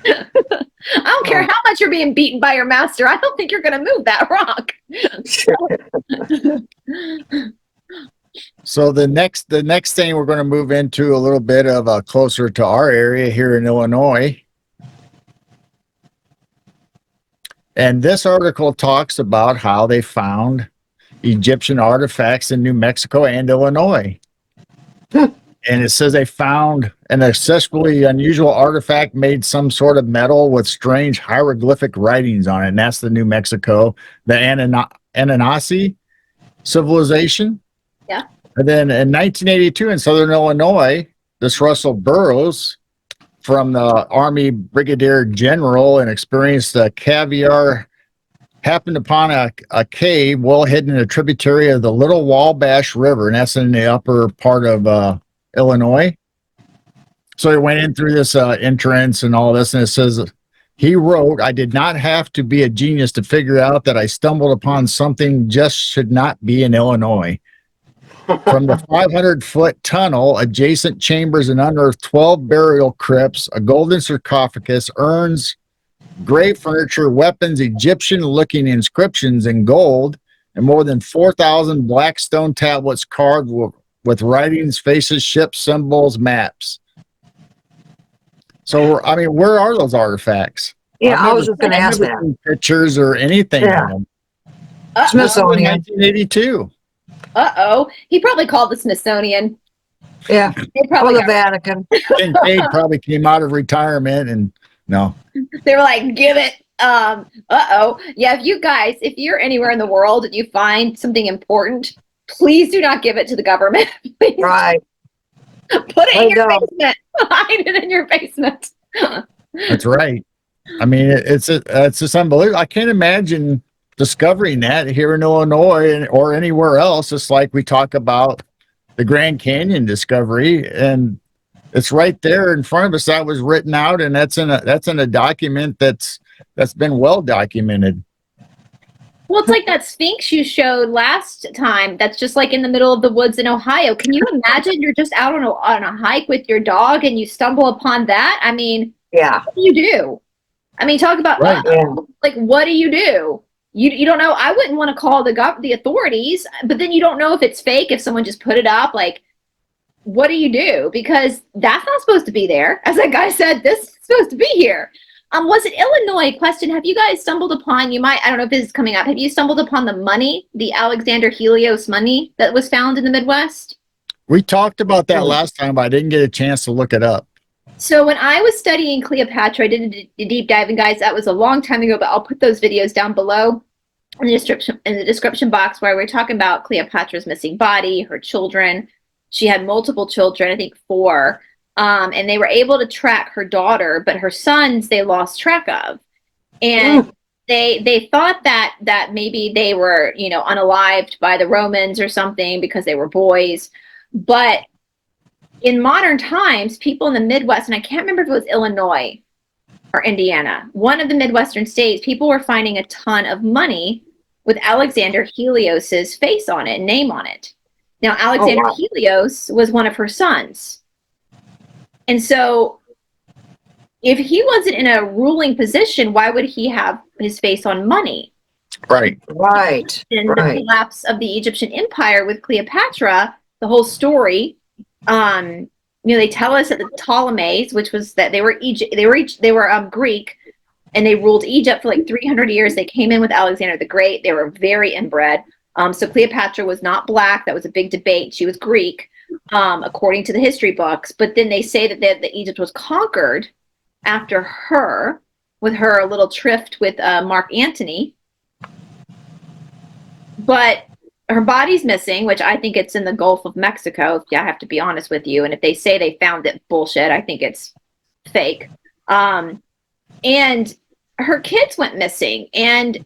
I don't care how much you're being beaten by your master. I don't think you're going to move that rock. So the next thing we're going to move into a little bit of closer to our area here in Illinois. And this article talks about how they found Egyptian artifacts in New Mexico and Illinois. and it says they found an accessibly unusual artifact made some sort of metal with strange hieroglyphic writings on it. And that's the New Mexico, the Anunnaki civilization. Yeah. And then in 1982 in Southern Illinois, this Russell Burroughs from the Army Brigadier General and experienced caviar happened upon a cave well hidden in a tributary of the Little Wabash River, and that's in the upper part of Illinois. So he went in through this entrance and all this, and it says, he wrote, I did not have to be a genius to figure out that I stumbled upon something just should not be in Illinois. From the 500-foot tunnel, adjacent chambers and unearthed 12 burial crypts, a golden sarcophagus, urns, grave furniture, weapons, Egyptian-looking inscriptions in gold, and more than 4,000 black stone tablets carved with writings, faces, ships, symbols, maps. So, I mean, where are those artifacts? Yeah, I was just going to ask that. Pictures or anything of them. Smithsonian. 1982. Uh-oh. He probably called the Smithsonian. Yeah. They probably Or the Vatican. Kincaid probably came out of retirement and no. They were like, give it. Uh-oh. Yeah, if you're anywhere in the world and you find something important, please do not give it to the government. Please Right. put it in your basement. Hide it in your basement. That's right. I mean, it's just unbelievable. I can't imagine discovering that here in Illinois or anywhere else. It's like we talk about the Grand Canyon discovery, and it's right there in front of us. That was written out, and that's in a document that's been well documented. Well, it's like that Sphinx you showed last time. That's just like in the middle of the woods in Ohio. Can you imagine you're just out on a hike with your dog and you stumble upon that? I mean, yeah. What do you do? I mean, talk about right. Like, what do you do? You don't know. I wouldn't want to call the authorities, but then you don't know if it's fake, if someone just put it up. Like, what do you do? Because that's not supposed to be there. As that guy said, this is supposed to be here. Was it Illinois? Question, have you guys stumbled upon, I don't know if this is coming up, have you stumbled upon the money, the Alexander Helios money that was found in the Midwest? We talked about that last time, but I didn't get a chance to look it up. So when I was studying Cleopatra, I did a deep dive, and guys, that was a long time ago, but I'll put those videos down below in the description box, where we're talking about Cleopatra's missing body, her children. She had multiple children, I think 4. And they were able to track her daughter, but her sons they lost track of. And they thought that maybe they were, unalived by the Romans or something because they were boys. But in modern times, people in the Midwest, and I can't remember if it was Illinois or Indiana, one of the Midwestern states, people were finding a ton of money with Alexander Helios's face on it, name on it. Now, Alexander Helios was one of her sons. And so if he wasn't in a ruling position, why would he have his face on money? Right. Right. And the collapse of the Egyptian empire with Cleopatra, the whole story, they tell us that the Ptolemies, which was that they were Greek, and they ruled Egypt for like 300 years. They came in with Alexander the Great. They were very inbred. So Cleopatra was not black. That was a big debate. She was Greek, according to the history books. But then they say that Egypt was conquered after her, with her little tryst with Mark Antony. But her body's missing, which I think it's in the Gulf of Mexico. I have to be honest with you. And if they say they found it, bullshit. I think it's fake. And her kids went missing. And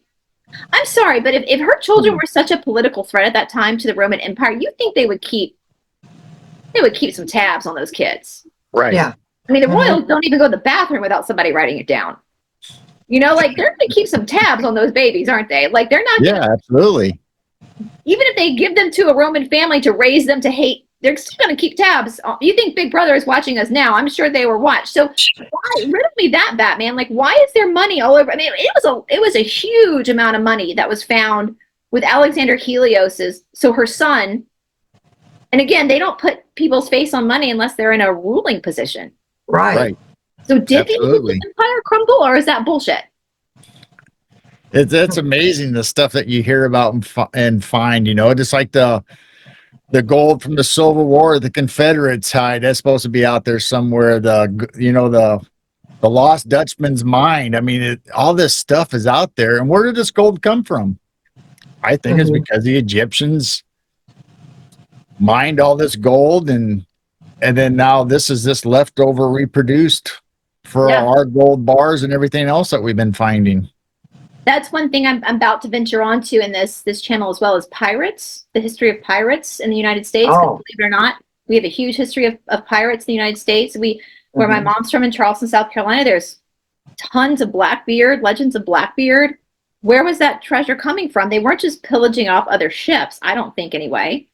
I'm sorry, but if her children were such a political threat at that time to the Roman Empire, you think they would keep some tabs on those kids. Right. Yeah. I mean, the royals don't even go to the bathroom without somebody writing it down. Like they're going to keep some tabs on those babies, aren't they? Like they're not. Yeah, absolutely. Even if they give them to a Roman family to raise them to hate, they're still going to keep tabs. You think Big Brother is watching us now? I'm sure they were watched. So why riddle me that, Batman? Like, why is there money all over? I mean, it was a huge amount of money that was found with Alexander Helios's. So her son, and again, they don't put people's face on money unless they're in a ruling position. Right. So did the empire crumble, or is that bullshit? It's amazing the stuff that you hear about and find. Just like the the gold from the Civil War, the Confederates hide. That's supposed to be out there somewhere. The lost Dutchman's mine. I mean, all this stuff is out there. And where did this gold come from? I think it's because the Egyptians mined all this gold, and then now this is this leftover reproduced for our gold bars and everything else that we've been finding. That's one thing I'm about to venture onto in this channel as well, as pirates, the history of pirates in the United States. Oh. Believe it or not, we have a huge history of pirates in the United States. Where my mom's from in Charleston, South Carolina, there's tons of Blackbeard, legends of Blackbeard. Where was that treasure coming from? They weren't just pillaging off other ships, I don't think anyway.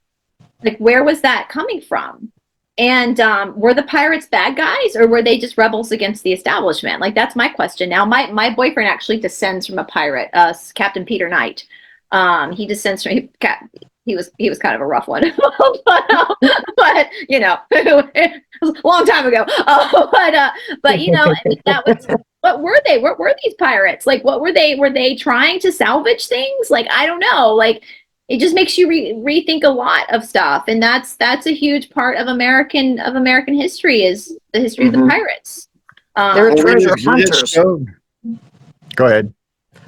Like, where was that coming from? And were the pirates bad guys, or were they just rebels against the establishment? Like, that's my question. Now, my boyfriend actually descends from a pirate, Captain Peter Knight. He descends from he was kind of a rough one, but you know, it was a long time ago. But you know, I mean, that was, what were they? What were these pirates? Like, what were they? Were they trying to salvage things? Like, I don't know. Like, it just makes you rethink a lot of stuff, and that's a huge part of American history, is the history of the pirates. They're treasure hunters. Go ahead.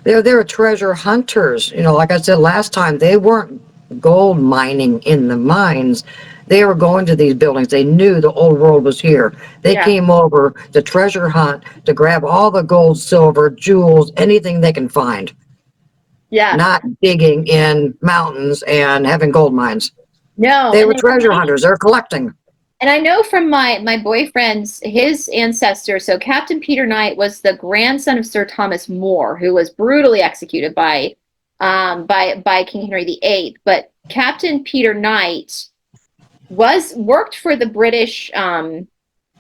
They're treasure hunters. You know, like I said last time, they weren't gold mining in the mines. They were going to these buildings. They knew the old world was here. They came over to treasure hunt, to grab all the gold, silver, jewels, anything they can find. Yeah. Not digging in mountains and having gold mines. No. They were treasure hunters. They're collecting. And I know from my boyfriend's, his ancestor, so Captain Peter Knight was the grandson of Sir Thomas More, who was brutally executed by King Henry VIII. But Captain Peter Knight worked for the British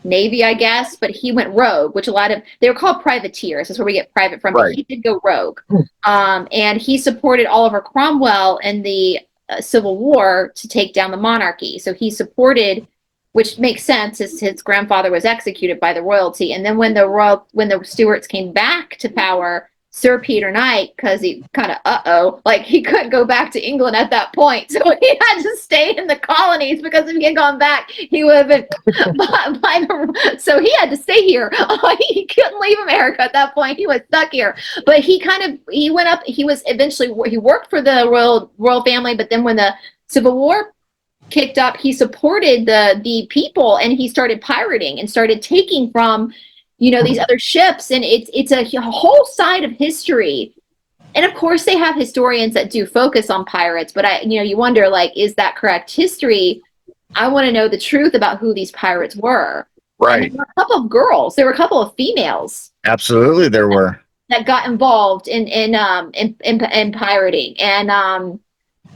Navy, I guess, but he went rogue, which they were called privateers. That's where we get private from. Right. But he did go rogue. And he supported Oliver Cromwell in the Civil War to take down the monarchy. So he supported, which makes sense, as his grandfather was executed by the royalty. And then when the Stuarts came back to power, Sir Peter Knight, because he kind of he couldn't go back to England at that point, so he had to stay in the colonies, because if he had gone back, he would have been so he had to stay here. He couldn't leave America at that point. He was stuck here. But he went up. He worked for the royal family, but then when the Civil War kicked up, he supported the people, and he started pirating and started taking from these other ships, and it's a whole side of history. And of course they have historians that do focus on pirates, but you wonder, like, is that correct history? I want to know the truth about who these pirates were. Right. And there were a couple of girls, there were a couple of females. Absolutely, there were. That got involved in pirating, and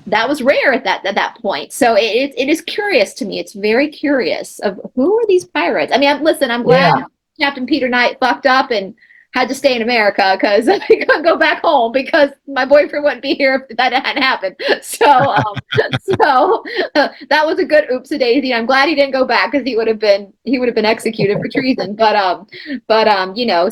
that was rare at that point. So it is curious to me. It's very curious of who are these pirates. I mean, I'm glad Captain Peter Knight fucked up and had to stay in America, because I couldn't go back home, because my boyfriend wouldn't be here if that hadn't happened. So that was a good oopsie daisy. I'm glad he didn't go back, because he would have been executed for treason. But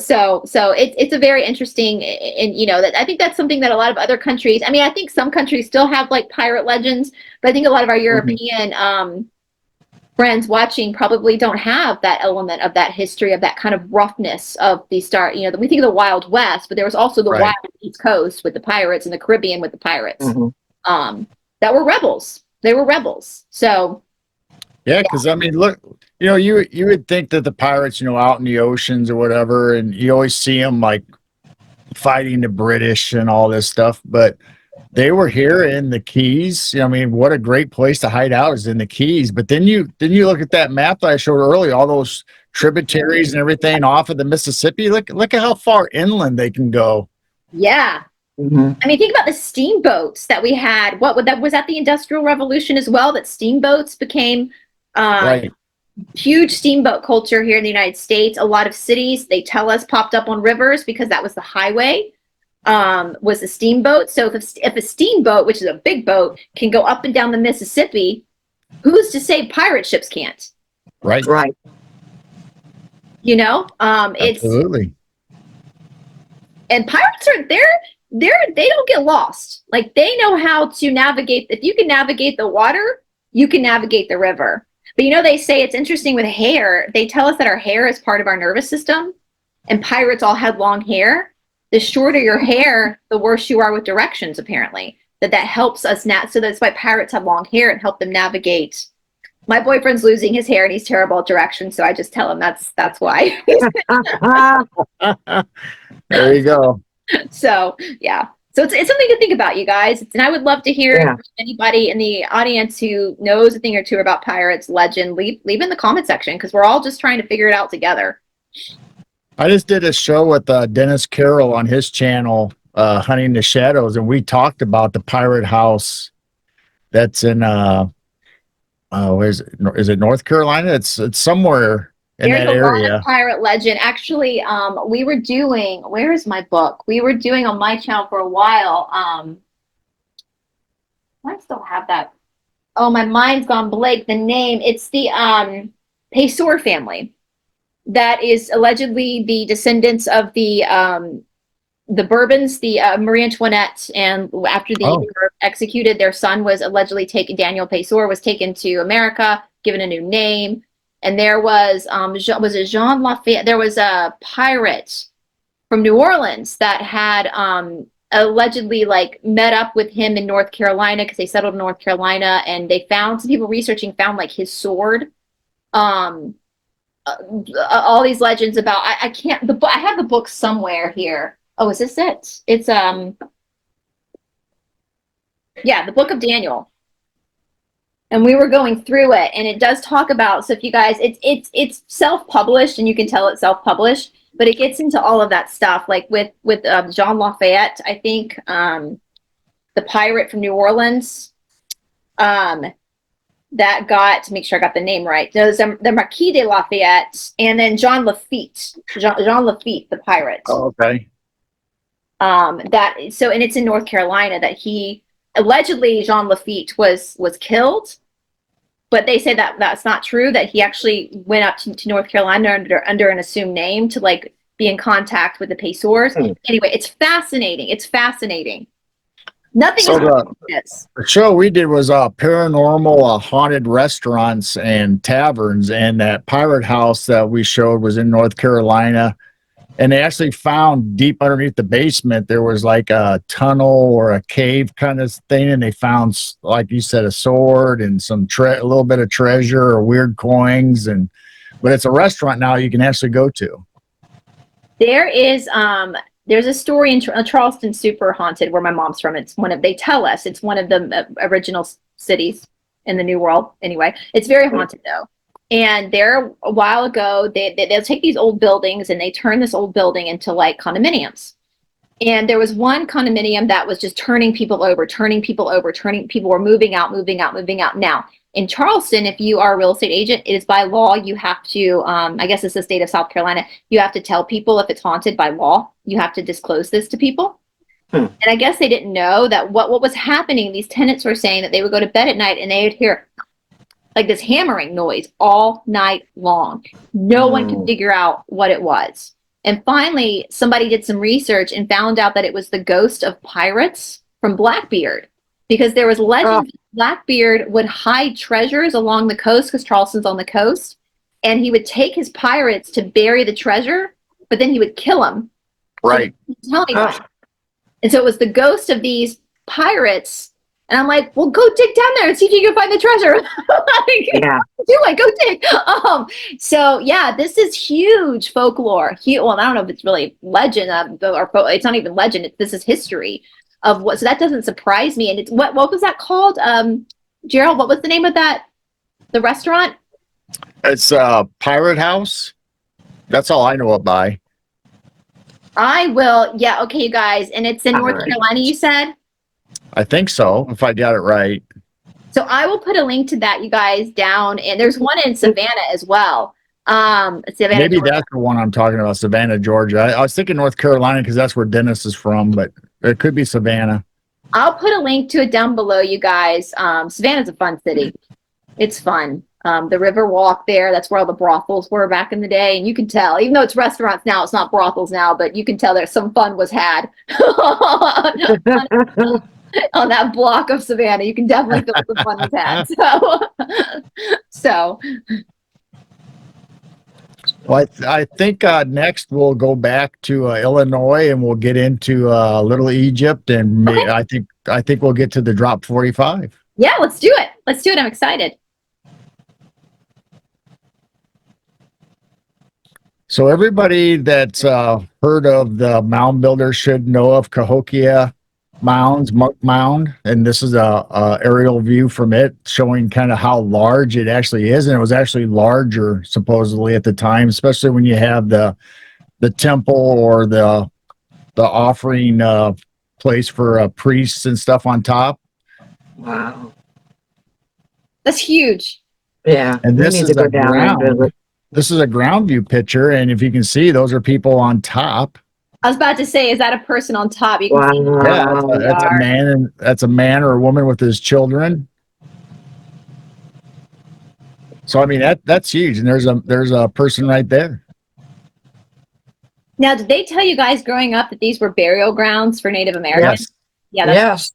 so it's a very interesting, and that I think that's something that a lot of other countries. I mean, I think some countries still have like pirate legends, but I think a lot of our European friends watching probably don't have that element of that history, of that kind of roughness of the start. We think of the Wild West, but there was also the wild East Coast with the pirates, and the Caribbean with the pirates that were rebels. They were rebels. So because I mean, look, you would think that the pirates, out in the oceans or whatever, and you always see them like fighting the British and all this stuff, but they were here in the Keys. I mean, what a great place to hide out is in the Keys. But then you look at that map that I showed earlier, all those tributaries and everything off of the Mississippi. Look at how far inland they can go. Yeah. I mean, think about the steamboats that we had. Was that the Industrial Revolution as well, that steamboats became huge steamboat culture here in the United States. A lot of cities, they tell us, popped up on rivers because that was the highway. Was a steamboat. So if a steamboat, which is a big boat, can go up and down the Mississippi, who's to say pirate ships can't? Right. Absolutely. And pirates are they don't get lost. Like, they know how to navigate. If you can navigate the water, you can navigate the river. But they say it's interesting with hair. They tell us that our hair is part of our nervous system, and pirates all had long hair. The shorter your hair, the worse you are with directions, apparently. That helps us so that's why pirates have long hair and help them navigate. My boyfriend's losing his hair and he's terrible at directions, so I just tell him that's why. There you go. So yeah. So it's something to think about, you guys. And I would love to hear Yeah. anybody in the audience who knows a thing or two about pirates, legend, leave in the comment section, because we're all just trying to figure it out together. I just did a show with Dennis Carroll on his channel, Hunting the Shadows, and we talked about the pirate house that's in is it North Carolina? It's somewhere in There's that a lot area. of pirate legend. Actually, we were doing, where is my book? We were doing on my channel for a while. I still have that. Oh, my mind's gone blank. The name, it's the Pesor family. That is allegedly the descendants of the Bourbons, the Marie Antoinette, and after they were executed, their son was allegedly taken. Daniel Pesor was taken to America, given a new name, and there was it Jean Lafayette? There was a pirate from New Orleans that had allegedly met up with him in North Carolina, because they settled in North Carolina, and they found, some people researching found his sword. All these legends about, I can't, I have the book somewhere here. Oh, is this it? It's yeah, the Book of Daniel. And we were going through it, and it does talk about, so if you guys, it's self-published, and you can tell it's self-published, but it gets into all of that stuff, like with Jean Lafayette, I think, the pirate from New Orleans, that got, to make sure I got the name right, there's the Marquis de Lafayette, and then Jean Lafitte, the pirate. Oh, okay. And it's in North Carolina that he allegedly, Jean Lafitte was killed, but they say that that's not true, that he actually went up to North Carolina under an assumed name to be in contact with the Pesors. Anyway, it's fascinating. Nothing So is the show we did was paranormal haunted restaurants and taverns, and that pirate house that we showed was in North Carolina. And they actually found deep underneath the basement, there was a tunnel or a cave kind of thing. And they found, like you said, a sword and a little bit of treasure or weird coins. But it's a restaurant now you can actually go to. There is, there's a story in Charleston, super haunted, where my mom's from. They tell us it's one of the original cities in the New World. Anyway, it's very haunted though. And there, a while ago, they'll take these old buildings and they turn this old building into condominiums. And there was one condominium that was just turning people over. People were moving out. Now, in Charleston, if you are a real estate agent, it is by law, you have to, I guess it's the state of South Carolina, you have to tell people if it's haunted by law. You have to disclose this to people. And I guess they didn't know that what was happening. These tenants were saying that they would go to bed at night and they would hear this hammering noise all night long. No one could figure out what it was. And finally, somebody did some research and found out that it was the ghost of pirates from Blackbeard, because there was legend that Blackbeard would hide treasures along the coast, because Charleston's on the coast, and he would take his pirates to bury the treasure, but then he would kill them. Right. So tell me. And so it was the ghost of these pirates. And I'm like, well, go dig down there and see if you can find the treasure. Yeah. Do it, go dig. So yeah, this is huge folklore. Well, I don't know if it's really legend, or it's not even legend. This is history of what. So that doesn't surprise me. And it's what was that called? Gerald, what was the name of the restaurant? It's Pirate House. That's all I know it by. I will. Yeah. Okay, you guys. And it's in North Carolina, you said? I think so, if I got it right. So I will put a link to that, you guys, down. And there's one in Savannah as well. Savannah, Maybe Georgia. that's the one I'm talking about, Savannah, Georgia. I was thinking North Carolina because that's where Dennis is from, but it could be Savannah. I'll put a link to it down below, you guys. Savannah's a fun city. It's fun. The river walk there, that's where all the brothels were back in the day. And you can tell, even though it's restaurants now, it's not brothels now, but you can tell there's some fun was had. on that block of Savannah. You can definitely feel the fun he's had. So Well, I think next we'll go back to Illinois and we'll get into Little Egypt, and okay. I think we'll get to the drop 45. Yeah, let's do it. Let's do it. I'm excited. So everybody that's heard of the mound builders should know of Cahokia Mounds, Monk Mound, and this is a aerial view from it showing kind of how large it actually is, and it was actually larger supposedly at the time, especially when you have the temple or the offering place for priests and stuff on top. Wow. That's huge. Yeah. And we this need is to go a down and ground. visit. This is a ground view picture, and if you can see, those are people on top. I was about to say, is that a person on top? You can see Yeah, Wow. that's a man, and that's a man or a woman with his children. So I mean that's huge, and there's a person right there. Now, did they tell you guys growing up that these were burial grounds for Native Americans? Yes. Yeah, Yes.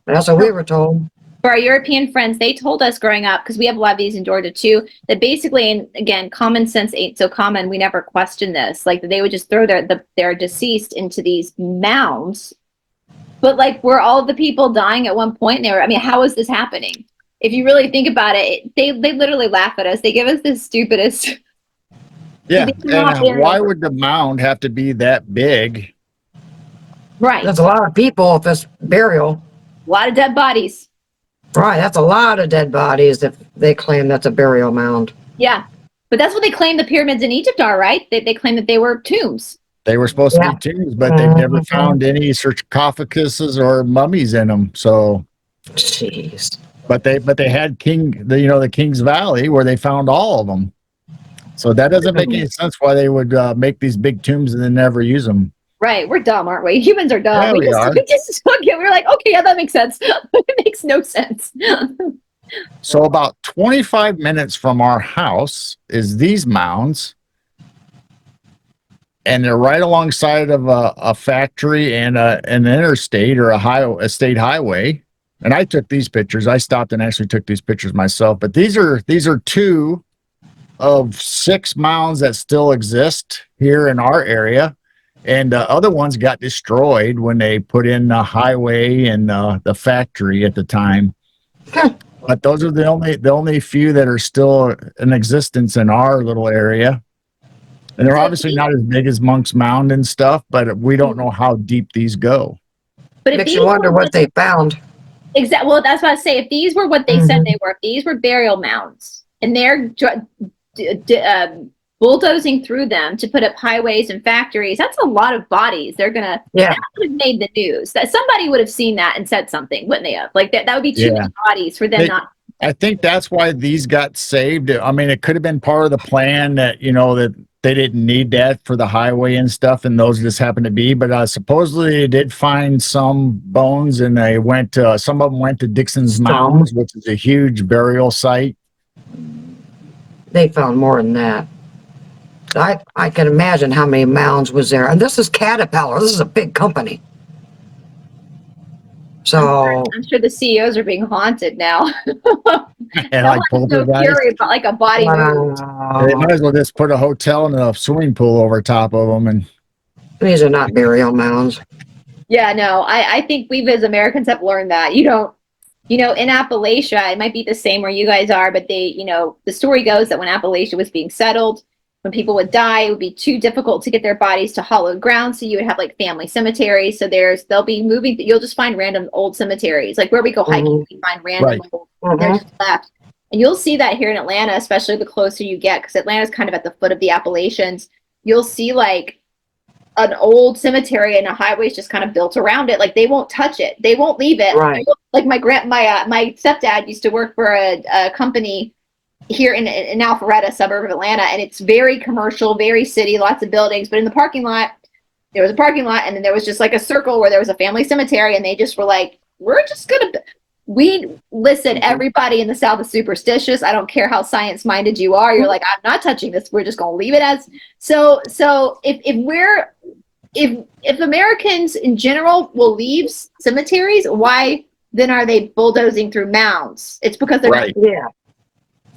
That's what we were told. for our European friends, they told us growing up, because we have a lot of these in Georgia too, that basically, and again, common sense ain't so common. We never questioned this. Like they would just throw their deceased into these mounds. But like, were all the people dying at one point? And they were. I mean, how is this happening? If you really think about it, they literally laugh at us. They give us the stupidest. Yeah, They cannot and why bury- would the mound have to be that big? Right, That's a lot of people if it's burial. a lot of dead bodies. Right. That's a lot of dead bodies if they claim that's a burial mound. Yeah, but that's what they claim the pyramids in Egypt are, right? They claim that they were tombs. They were supposed to be tombs, but they've never found any sarcophaguses or mummies in them. So, Jeez. but they had the King's Valley where they found all of them. So that doesn't make any sense why they would make these big tombs and then never use them. Right, we're dumb, aren't we? Humans are dumb. Yeah, we are. We just okay, we're like, okay, yeah, that makes sense. It makes no sense. So about 25 minutes from our house is these mounds, and they're right alongside of a factory and an interstate or a state highway. And I took these pictures. I stopped and actually took these pictures myself. But these are two of 6 mounds that still exist here in our area. And other ones got destroyed when they put in the highway and the factory at the time. But those are the only few that are still in existence in our little area. And they're obviously not as big as Monk's Mound and stuff, but we don't know how deep these go. But if Makes these you wonder were what they found. exactly, well, that's what I say. If these were what they said they were, if these were burial mounds, and they're bulldozing through them to put up highways and factories, that's a lot of bodies. That would have made the news. That somebody would have seen that and said something, wouldn't they have? Like that would be too many bodies for them not. I think that's why these got saved. I mean, it could have been part of the plan that, that they didn't need that for the highway and stuff, and those just happened to be. But supposedly they did find some bones, and they went. Some of them went to Dixon's Mounds, which is a huge burial site. They found more than that. I can imagine how many mounds was there. And this is Caterpillar. This is a big company. So I'm sure the CEOs are being haunted now. And like poltergeist. About like a body moved. They might as well just put a hotel and a swimming pool over top of them. And these are not burial mounds. Yeah, no, I think we as Americans have learned that. You don't, in Appalachia, it might be the same where you guys are, but they, the story goes that when Appalachia was being settled, when people would die, it would be too difficult to get their bodies to hollowed ground. So you would have like family cemeteries. So they'll be moving. You'll just find random old cemeteries, like where we go hiking, we find random old, they're just left. And you'll see that here in Atlanta, especially the closer you get, because Atlanta's kind of at the foot of the Appalachians. You'll see like an old cemetery and a highway's just kind of built around it. Like they won't touch it. They won't leave it. Right. Like my stepdad used to work for a company here in Alpharetta, suburb of Atlanta, and it's very commercial, very city, lots of buildings. But in the parking lot, there was a parking lot, and then there was just like a circle where there was a family cemetery, and they just were like, "We're just gonna." Listen, everybody in the South is superstitious. I don't care how science minded you are. You're like, I'm not touching this. We're just gonna leave it as so. So if we're if Americans in general will leave cemeteries, why then are they bulldozing through mounds? It's because they're Right. Yeah.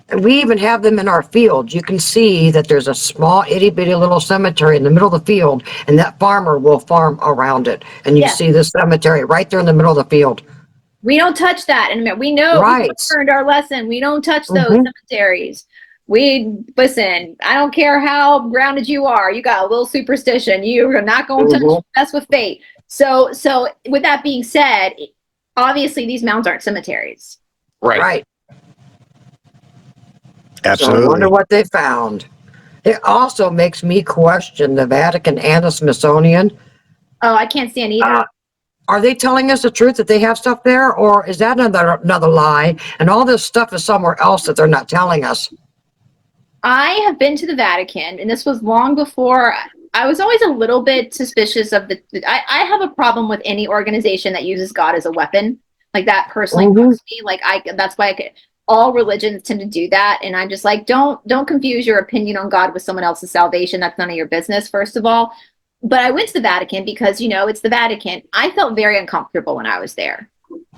And we even have them in our fields. You can see that there's a small itty bitty little cemetery in the middle of the field, and that farmer will farm around it. And you Yeah. see this cemetery right there in the middle of the field. We don't touch that. And we know Right. we learned our lesson. We don't touch those Mhm. cemeteries. Listen, I don't care how grounded you are. You got a little superstition. You're not going to Mhm. mess with fate. So with that being said, obviously these mounds aren't cemeteries. Right. So I Absolutely. wonder what they found. It also makes me question the Vatican and the Smithsonian. Oh, I can't stand either. Are they telling us the truth that they have stuff there, or is that another lie? And all this stuff is somewhere else that they're not telling us. I have been to the Vatican, and this was long before. I was always a little bit suspicious of I have a problem with any organization that uses God as a weapon. Like that personally bugs me. Like that's why all religions tend to do that, and I'm just like, don't confuse your opinion on God with someone else's salvation. That's none of your business, first of all. But I went to the Vatican because it's the Vatican. I felt very uncomfortable when I was there.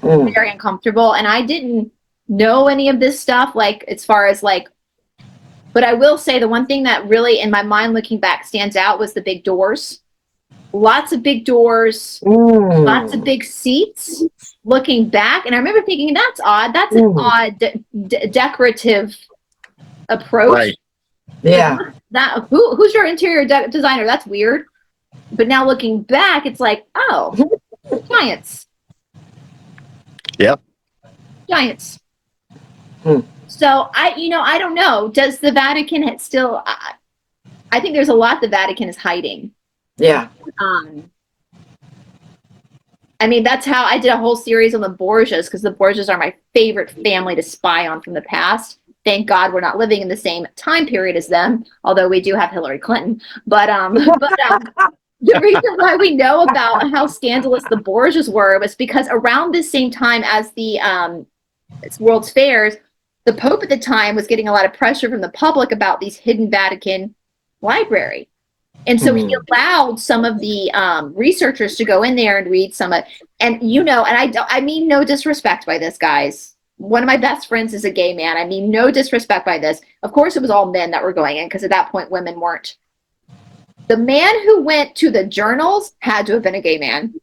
Very uncomfortable, and I didn't know any of this stuff. Like as far as like. But I will say the one thing that really, in my mind looking back, stands out was the big doors. Lots of big doors, lots of big seats. Looking back, and I remember thinking, that's odd. That's an odd decorative approach. Right. Yeah. Who's your interior designer? That's weird. But now looking back, it's like, oh, giants. Yep. Giants. So I don't know. Does the Vatican still? I think there's a lot the Vatican is hiding. Yeah. I mean, that's how I did a whole series on the Borgias, because the Borgias are my favorite family to spy on from the past. Thank God we're not living in the same time period as them, although we do have Hillary Clinton. But the reason why we know about how scandalous the Borgias were was because around this same time as the World's Fairs, the Pope at the time was getting a lot of pressure from the public about these hidden Vatican library. And so he allowed some of the researchers to go in there and read some of, and I mean no disrespect by this, guys. One of my best friends is a gay man. I mean no disrespect by this. Of course, it was all men that were going in, because at that point, women weren't. The man who went to the journals had to have been a gay man.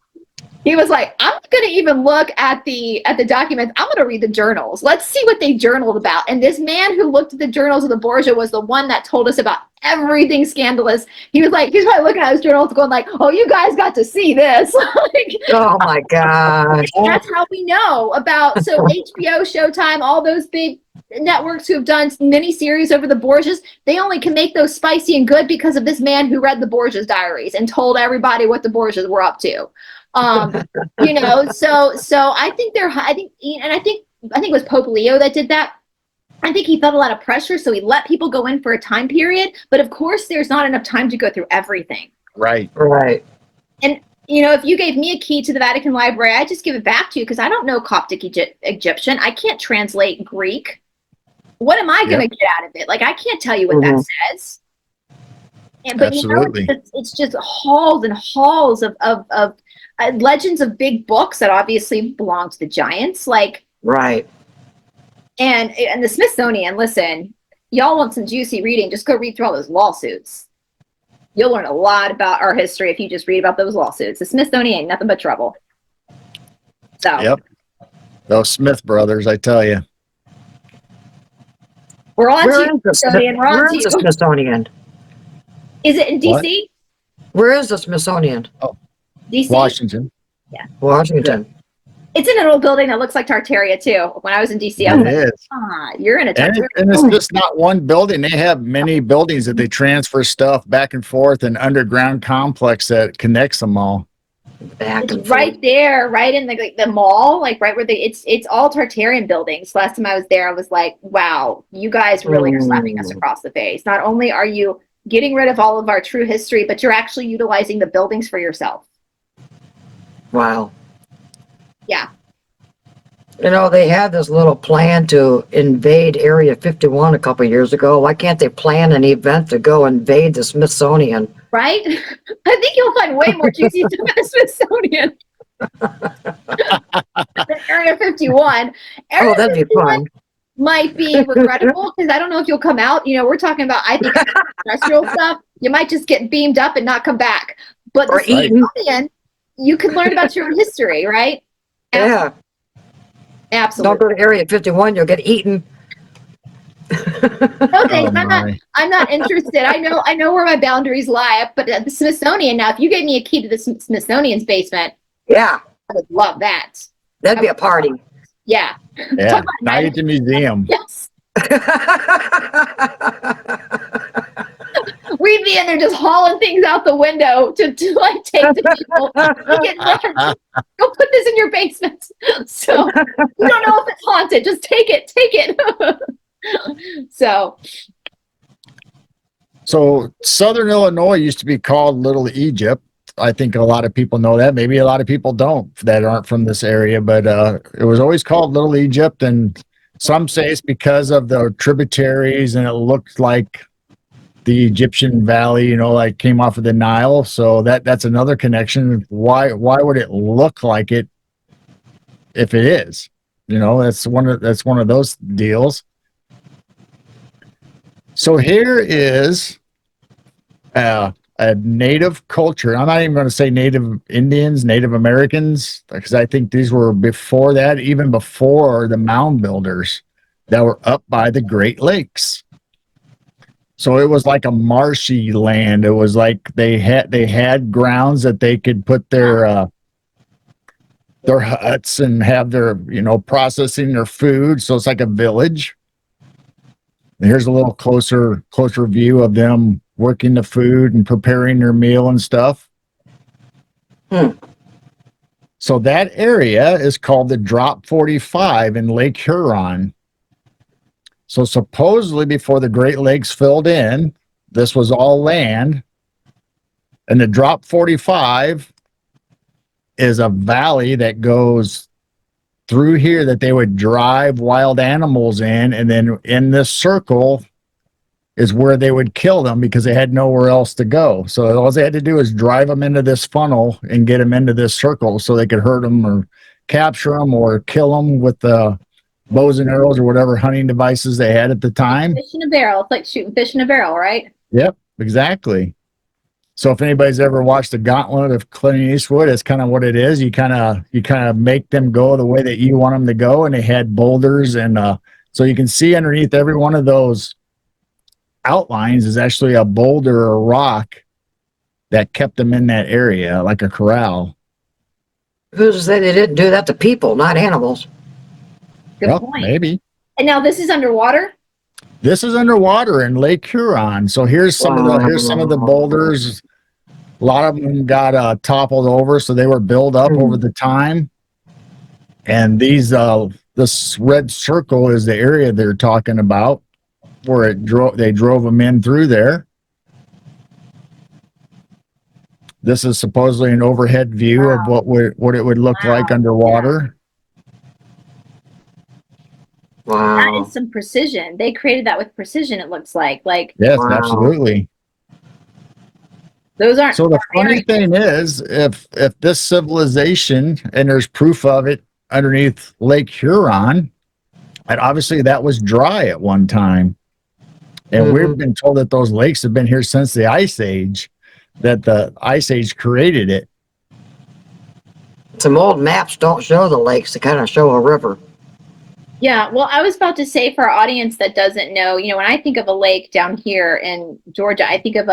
He was like, I'm not going to even look at the documents. I'm going to read the journals. Let's see what they journaled about. And this man who looked at the journals of the Borgia was the one that told us about everything scandalous. He was like, he's probably looking at his journals going like, oh, you guys got to see this. Like, Oh my gosh. that's how we know about. So HBO, Showtime, all those big networks who have done mini series over the Borgias, they only can make those spicy and good because of this man who read the Borgias diaries and told everybody what the Borgias were up to. So I think I think it was Pope Leo that did that. I think he felt a lot of pressure, so he let people go in for a time period. But of course, there's not enough time to go through everything. Right. And if you gave me a key to the Vatican Library, I just give it back to you, because I don't know Coptic Egyptian. I can't translate Greek. What am I going to get out of it? Like, I can't tell you what that says. But Absolutely. It's just halls and halls of legends of big books that obviously belong to the giants, and the Smithsonian. Listen, y'all want some juicy reading, just go read through all those lawsuits. You'll learn a lot about our history if you just read about those lawsuits. The Smithsonian ain't nothing but trouble. So Yep. Those Smith brothers, I tell you. we're on Where to is the Smithsonian. We're on Where to is the you. Smithsonian? Is it in DC? Where is the Smithsonian? DC? Washington. Washington. It's in an old building that looks like Tartaria too. When I was in DC, I was It like, is. you're in a And, Tartaria. and it's just not one building. They have many buildings that they transfer stuff back and forth, an underground complex that connects them all. Back and It's right there, right in the mall, like right where it's all Tartarian buildings. Last time I was there, I was like, wow, you guys really are slapping us across the face. Not only are you getting rid of all of our true history, but you're actually utilizing the buildings for yourself. Wow. Yeah. They had this little plan to invade Area 51 a couple of years ago. Why can't they plan an event to go invade the Smithsonian? right? I think you'll find way more juicy stuff at the Smithsonian than Area 51. Area Oh, that'd be 51 fun. might be regrettable because I don't know if you'll come out. You know, we're talking about, I think, terrestrial stuff. You might just get beamed up and not come back. But Or the eaten. Smithsonian, you can learn about your own history, right? Yeah. Don't Absolutely. go to Area 51, you'll get eaten. No, thanks. Oh, my. I'm not interested. I know where my boundaries lie. But at the Smithsonian, now, if you gave me a key to the Smithsonian's basement, Yeah, I would love that. that'd be a party. Yeah. Yeah, Talk about night at the museum. Yes. We'd be in there just hauling things out the window to like take to people. Go put this in your basement. So you don't know if it's haunted. Just take it. So Southern Illinois used to be called Little Egypt. I think a lot of people know that. Maybe a lot of people don't that aren't from this area, but it was always called Little Egypt. And some say it's because of the tributaries and it looked like the Egyptian valley, you know, like came off of the Nile. So that's another connection. Why would it look like it if it is? You know, that's one of those deals. So here is a native culture. I'm not even going to say Native Indians, Native Americans, because I think these were before that, even before the mound builders that were up by the Great Lakes. So it was like a marshy land. It was like they had grounds that they could put their huts and have their, you know, processing their food. So it's like a village. And here's a little closer view of them working the food and preparing their meal and stuff. So that area is called the Drop 45 in Lake Huron. So supposedly before the Great Lakes filled in, this was all land. And the Drop 45 is a valley that goes through here that they would drive wild animals in. And then in this circle is where they would kill them because they had nowhere else to go. So all they had to do is drive them into this funnel and get them into this circle so they could hurt them or capture them or kill them with the bows and arrows or whatever hunting devices they had at the time. fish in a barrel. It's like shooting fish in a barrel, right? Yep, exactly. So if anybody's ever watched the Gauntlet of Clint Eastwood, it's kind of what it is. You kind of make them go the way that you want them to go, and they had boulders, and so you can see underneath every one of those outlines is actually a boulder or rock that kept them in that area, like a corral. Who's to say they didn't do that to people, not animals? Good Well, point. maybe. And now this is underwater? This is underwater in Lake Huron. So here's some of the boulders. A lot of them got toppled over, so they were built up over the time. And these this red circle is the area they're talking about, where they drove them in through there. This is supposedly an overhead view of what it would look like underwater. Wow. That is some precision. They created that with precision, it looks like. Yes, Wow. absolutely. Those aren't. So the funny thing is, if this civilization, and there's proof of it underneath Lake Huron, and obviously that was dry at one time. And we've been told that those lakes have been here since the Ice Age, that the Ice Age created it. Some old maps don't show the lakes, they kind of show a river. Yeah, well, I was about to say for our audience that doesn't know, you know, when I think of a lake down here in Georgia, I think of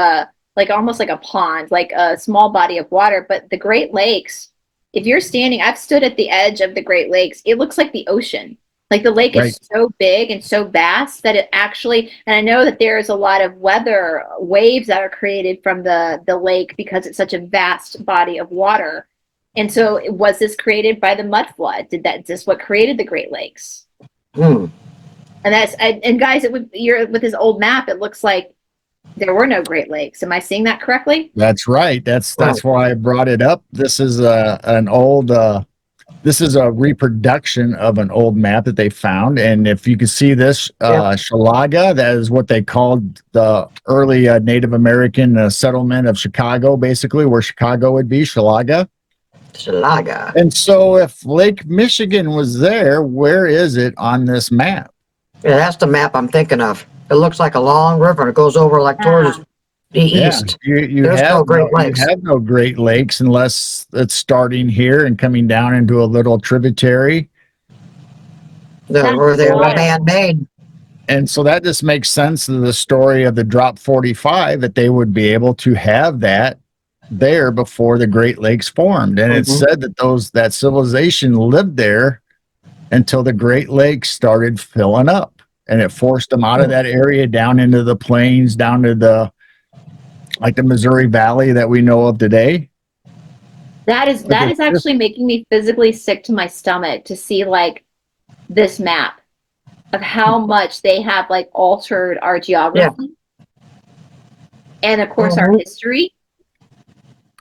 almost like a pond, like a small body of water. But the Great Lakes, if you're standing, I've stood at the edge of the Great Lakes, it looks like the ocean. Like the lake is so big and so vast that it actually, and I know that there's a lot of weather waves that are created from the lake because it's such a vast body of water. And so was this created by the mud flood? Is this what created the Great Lakes? And guys, with this old map, it looks like there were no Great Lakes. Am I seeing that correctly? That's right. That's why I brought it up. This is an old this is a reproduction of an old map that they found. And if you can see this, Shalaga, that is what they called the early Native American settlement of Chicago, basically, where Chicago would be, Shalaga. Shalaga. And so if Lake Michigan was there, where is it on this map? Yeah, that's the map I'm thinking of. It looks like a long river. It goes over like towards the east. You There's no have Great Lakes. You have no Great Lakes unless it's starting here and coming down into a little tributary. Or they're man-made. And so that just makes sense of the story of the Drop 45, that they would be able to have that there before the Great Lakes formed. And it's said that that civilization lived there until the Great Lakes started filling up, and it forced them out of that area down into the plains, down to the Missouri Valley that we know of today. That is actually making me physically sick to my stomach to see like this map of how much they have like altered our geography and of course our history.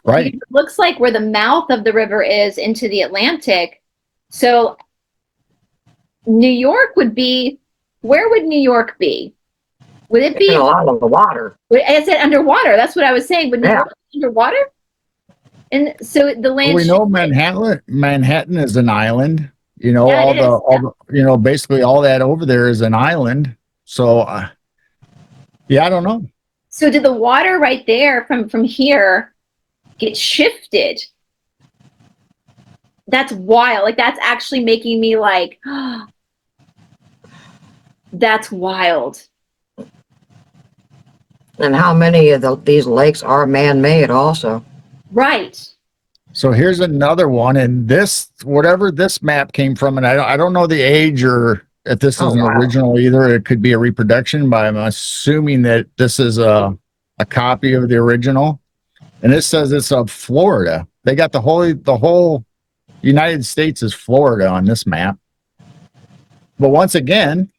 Right. It looks like where the mouth of the river is into the Atlantic. So New York would be, where would New York be? Would it be in a lot of the water? Is it underwater? That's what I was saying. Would New York be underwater? And so the land. Well, we know Manhattan is an island. You know, all the basically all that over there is an island. So, I don't know. So did the water right there from here get shifted? That's wild. Like that's actually making me like, oh, that's wild. And how many of these lakes are man-made also? Right. So here's another one, and whatever this map came from, and I don't know the age or if this is an original either. It could be a reproduction, but I'm assuming that this is a copy of the original. And it says it's of Florida. They got the whole United States is Florida on this map. But once again,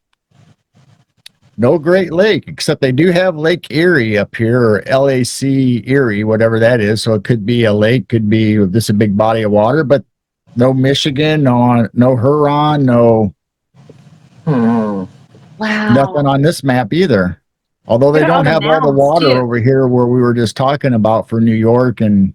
no Great Lake, except they do have Lake Erie up here, or LAC Erie, whatever that is. So it could be a lake, could be this a big body of water, but no Michigan, no Huron, no nothing on this map either. Although they don't have all the water over here where we were just talking about for New York. And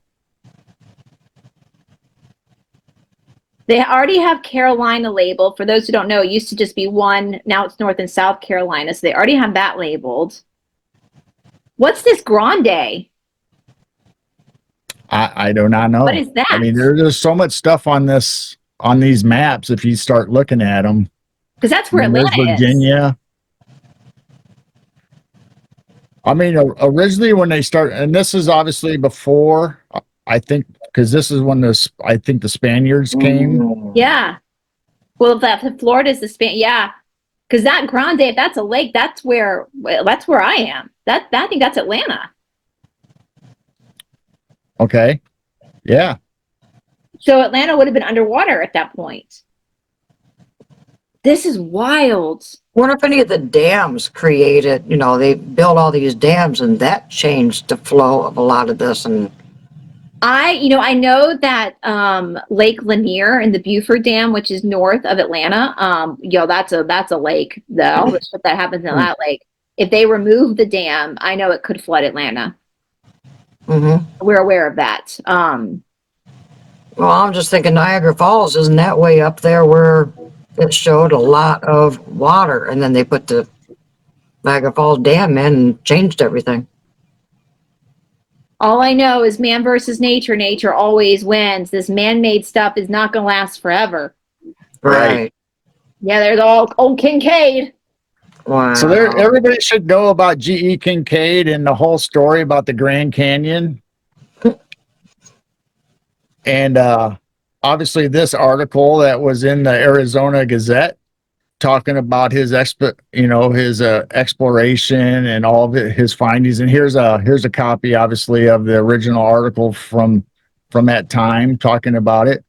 they already have Carolina labeled. For those who don't know, it used to just be one. Now it's North and South Carolina. So they already have that labeled. What's this Grande? I do not know. What is that? I mean, there's so much stuff on these maps if you start looking at them. Because that's where Atlanta is. Virginia. I mean, originally when they start, and this is obviously before, I think, because this is when I think the Spaniards came. Yeah. Well, if Florida is the yeah. Because that Grande, if that's a lake, that's where I am. I think that's Atlanta. Okay. Yeah. So Atlanta would have been underwater at that point. This is wild. What if any of the dams created, they built all these dams and that changed the flow of a lot of this? And I know that Lake Lanier and the Buford Dam, which is north of Atlanta, that's a lake. All the stuff that happens in that lake. If they remove the dam, I know it could flood Atlanta. We're aware of that. Well, I'm just thinking Niagara Falls, isn't that way up there where it showed a lot of water, and then they put the Niagara Falls Dam in and changed everything? All I know is man versus nature. Nature always wins. This man-made stuff is not going to last forever. Right. Yeah, there's old Kincaid. Wow. So everybody should know about G.E. Kincaid and the whole story about the Grand Canyon. And obviously this article that was in the Arizona Gazette talking about his exploration and all of his findings. And here's a copy, obviously, of the original article from that time talking about it.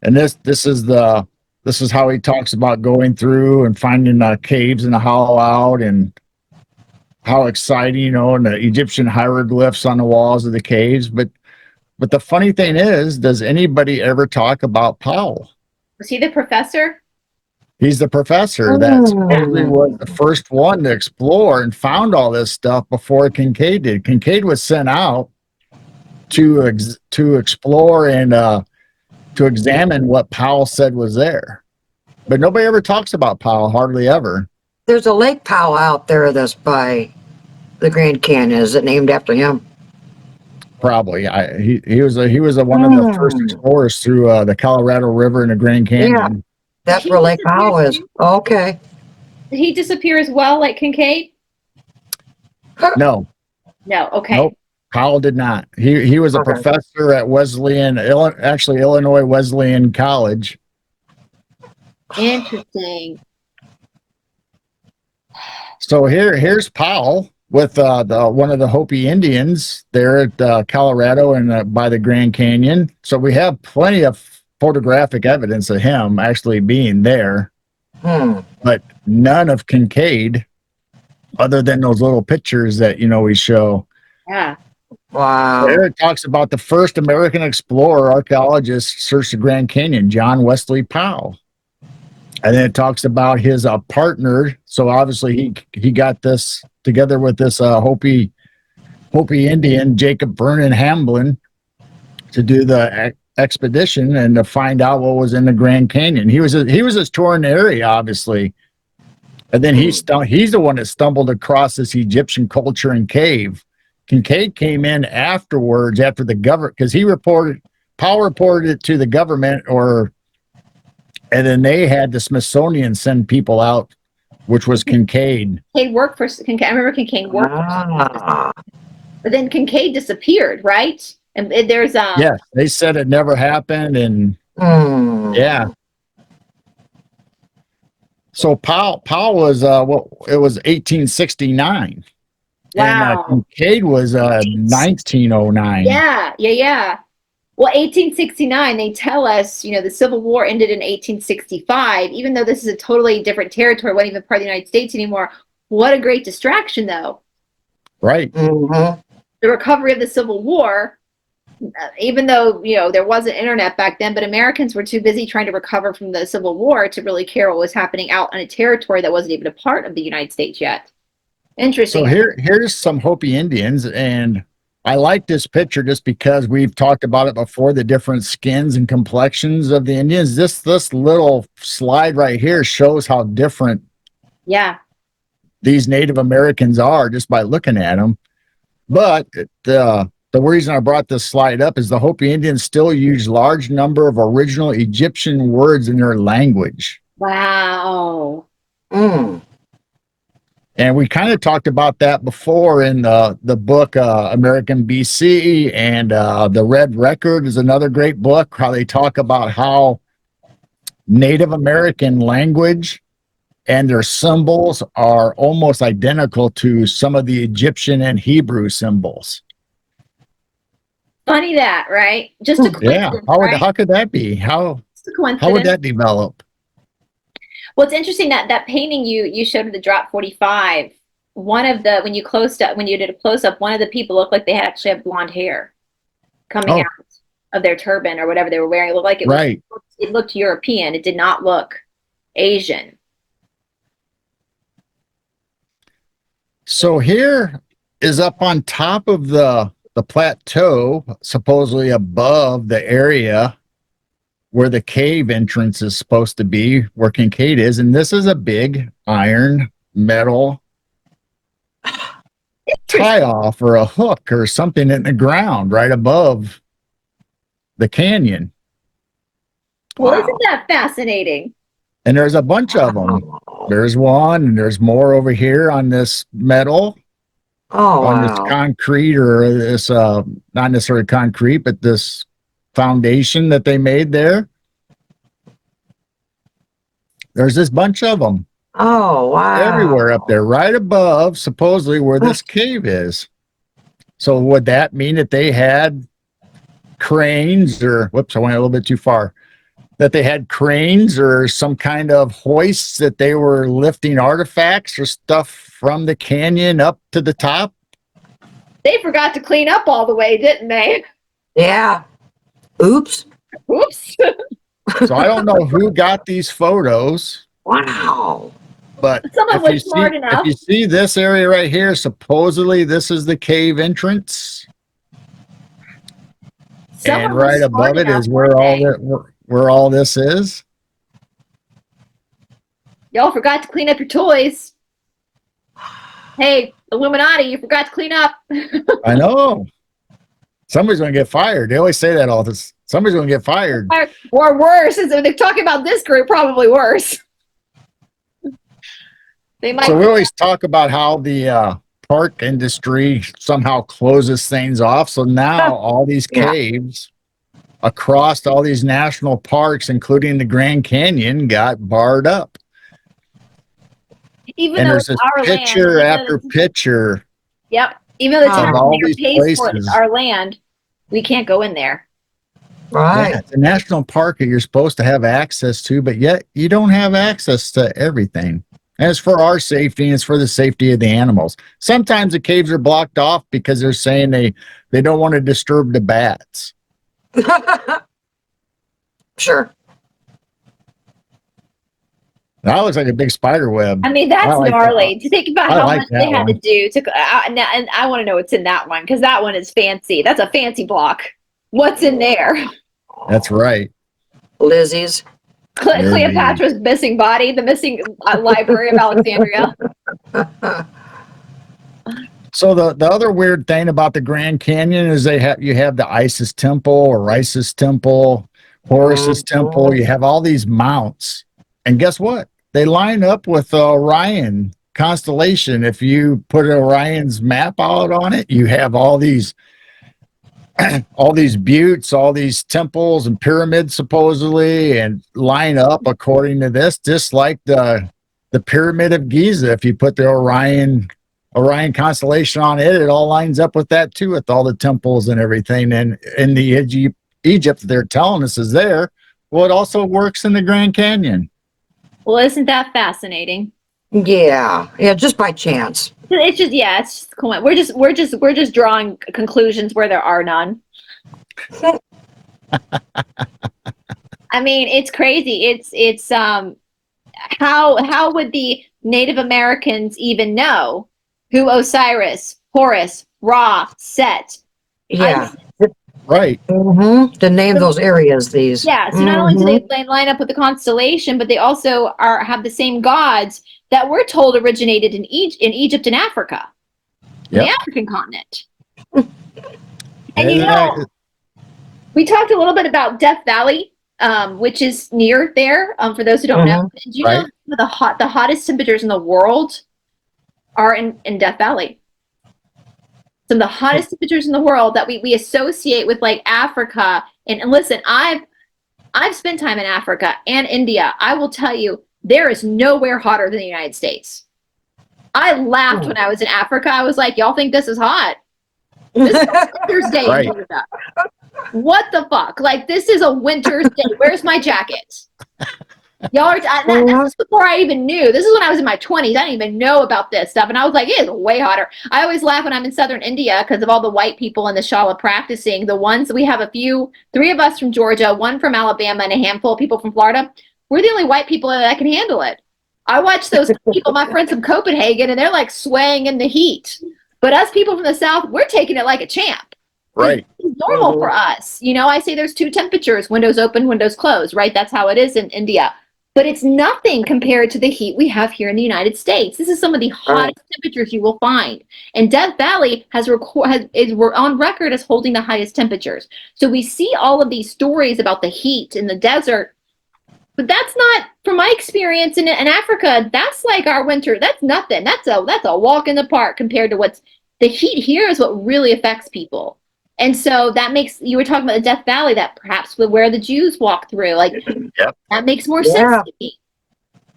And this is how he talks about going through and finding caves in the hollow out, and how exciting, and the Egyptian hieroglyphs on the walls of the caves. But But the funny thing is, does anybody ever talk about Powell? Was he the professor? He's the professor that supposedly was the first one to explore and found all this stuff before Kincaid did. Kincaid was sent out to explore and to examine what Powell said was there. But nobody ever talks about Powell, hardly ever. There's a Lake Powell out there that's by the Grand Canyon. Is it named after him? Probably. He was one of the first explorers through the Colorado River and the Grand Canyon. Yeah, that's where Lake Powell is. Okay. Did he disappear as well, like Kincaid? No. No. Okay. Nope. Powell did not. He was a professor at Illinois Wesleyan College. Interesting. So here's Powell with one of the Hopi Indians there at Colorado and by the Grand Canyon. So we have plenty of photographic evidence of him actually being there, but none of Kincaid, other than those little pictures that we show. Yeah. Wow. There it talks about the first American explorer archaeologist searched the Grand Canyon, John Wesley Powell. And then it talks about his partner. So obviously he got this together with this Hopi Indian, Jacob Vernon Hamblin, to do the expedition and to find out what was in the Grand Canyon. He was just touring the area, obviously. And then he's the one that stumbled across this Egyptian culture and cave. Kincaid came in afterwards, after the government, because Powell reported it to the government, and then they had the Smithsonian send people out, which was Kincaid. Kincaid worked for Kincaid. I remember Kincaid worked for, but then Kincaid disappeared, right? And there's yes, they said it never happened, and yeah. So Powell was it was 1869. Wow. And Kincaid was 1909. Yeah. Well, 1869, they tell us, the Civil War ended in 1865, even though this is a totally different territory, wasn't even part of the United States anymore. What a great distraction, though. Right. Mm-hmm. The recovery of the Civil War, even though, there wasn't internet back then, but Americans were too busy trying to recover from the Civil War to really care what was happening out on a territory that wasn't even a part of the United States yet. Interesting. So here's some Hopi Indians, and I like this picture just because we've talked about it before, the different skins and complexions of the Indians. This little slide right here shows how different these Native Americans are just by looking at them. But the reason I brought this slide up is the Hopi Indians still use large number of original Egyptian words in their language. Wow. And we kind of talked about that before in the book American BC, and The Red Record is another great book, how they talk about how Native American language and their symbols are almost identical to some of the Egyptian and Hebrew symbols. Funny that, right? Just a coincidence. Yeah. How could that be? How would that develop? Well, it's interesting that painting you showed of the drop 45. When you did a close up, one of the people looked like they actually had blonde hair coming out of their turban or whatever they were wearing. It looked like it looked European. It did not look Asian. So here is up on top of the plateau, supposedly above the area where the cave entrance is supposed to be, where Kincaid is. And this is a big iron metal tie off or a hook or something in the ground right above the canyon. Well, isn't that fascinating? And there's a bunch of them. There's one, and there's more over here on this metal. On this concrete, or this not necessarily concrete, but this foundation that they made there. There's this bunch of them. Oh, wow. Everywhere up there, right above, supposedly, where this cave is. So would that mean that they had cranes, or, whoops, I went a little bit too far, that they had cranes or some kind of hoists that they were lifting artifacts or stuff from the canyon up to the top? They forgot to clean up all the way, didn't they? Yeah. Oops. Oops. So I don't know who got these photos, Wow. but Someone if you was smart see enough. this area right here, supposedly this is the cave entrance, and Someone right was smart above it enough, is weren't they? where all this is. Y'all forgot to clean up your toys. Hey, Illuminati, you forgot to clean up. I know. Somebody's going to get fired. They always say that all this. Somebody's going to get fired. Or worse, as they're talking about this group, probably worse. They might. So we always talk about how the park industry somehow closes things off. So now all these Yeah. caves across all these national parks, including the Grand Canyon, got barred up. Even And though there's it's this our land, picture after picture yep. Even though the Of all taxpayer these pays for it, it's places. our land. We can't go in there. Right. Yeah, it's a national park that you're supposed to have access to, but yet you don't have access to everything. And it's for our safety and it's for the safety of the animals. Sometimes the caves are blocked off because they're saying they don't want to disturb the bats. Sure. That looks like a big spider web. I mean, that's I like gnarly. that. To think about I how like much that they had to one. do to, and I want to know what's in that one because that one is fancy. That's a fancy block. What's in there? That's right. Lizzie's. Cleopatra's missing body, the missing library of Alexandria. So the other weird thing about the Grand Canyon is you have the Isis temple or Isis temple, Horus's temple. You have all these mounts, and guess what? They line up with the Orion constellation. If you put Orion's map out on it, you have all these buttes, all these temples and pyramids supposedly, and line up according to this, just like the Pyramid of Giza. If you put the Orion constellation on it, it all lines up with that too, with all the temples and everything. And in the Egypt, they're telling us is there. Well, it also works in the Grand Canyon. Well, isn't that fascinating? Yeah. Yeah. Just by chance. It's just it's just cool. We're just drawing conclusions where there are none. I mean, it's crazy. It's how would the Native Americans even know who Osiris, Horus, Ra, Set? Yeah. Right. To name those areas, these. Yeah. So not only do they line up with the constellation, but they also have the same gods that we're told originated in Egypt and Africa, in the African continent. And you know, we talked a little bit about Death Valley, which is near there. For those who don't know, do you know the hottest temperatures in the world are in Death Valley? Some of the hottest temperatures in the world that we associate with like Africa. And listen, I've spent time in Africa and India. I will tell you, there is nowhere hotter than the United States. I laughed when I was in Africa. I was like, y'all think this is hot? This is a winter's day in Florida. What the fuck? Like, this is a winter's day. Where's my jacket? Y'all are, that's before I even knew. This is when I was in my 20s. I didn't even know about this stuff. And I was like, it is way hotter. I always laugh when I'm in southern India because of all the white people in the Shala practicing. The ones, we have three of us from Georgia, one from Alabama, and a handful of people from Florida. We're the only white people that can handle it. I watch those people, my friends from Copenhagen, and they're like swaying in the heat. But us people from the South, we're taking it like a champ. Right. It's normal for us. You know, I say there's two temperatures, windows open, windows closed, right? That's how it is in India. But it's nothing compared to the heat we have here in the United States. This is some of the hottest temperatures you will find. And Death Valley we're on record as holding the highest temperatures. So we see all of these stories about the heat in the desert. But that's not, from my experience in Africa, that's like our winter. That's nothing. That's a walk in the park compared to the heat here is what really affects people. And so that makes, you were talking about the Death Valley, that perhaps where the Jews walk through, like that makes more sense to me.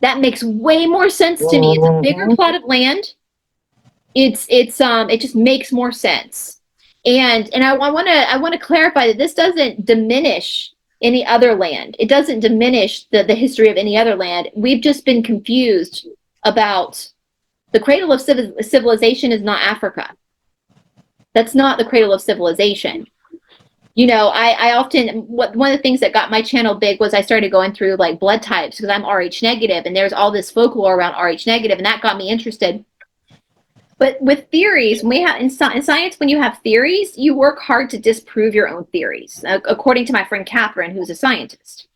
That makes way more sense to me. It's a bigger plot of land. It just makes more sense. And I want to clarify that this doesn't diminish any other land. It doesn't diminish the history of any other land. We've just been confused about the cradle of civilization is not Africa. That's not the cradle of civilization. I often, one of the things that got my channel big was I started going through like blood types because I'm Rh negative, and there's all this folklore around Rh negative, and that got me interested. But with theories, in science, when you have theories, you work hard to disprove your own theories. According to my friend Catherine, who's a scientist,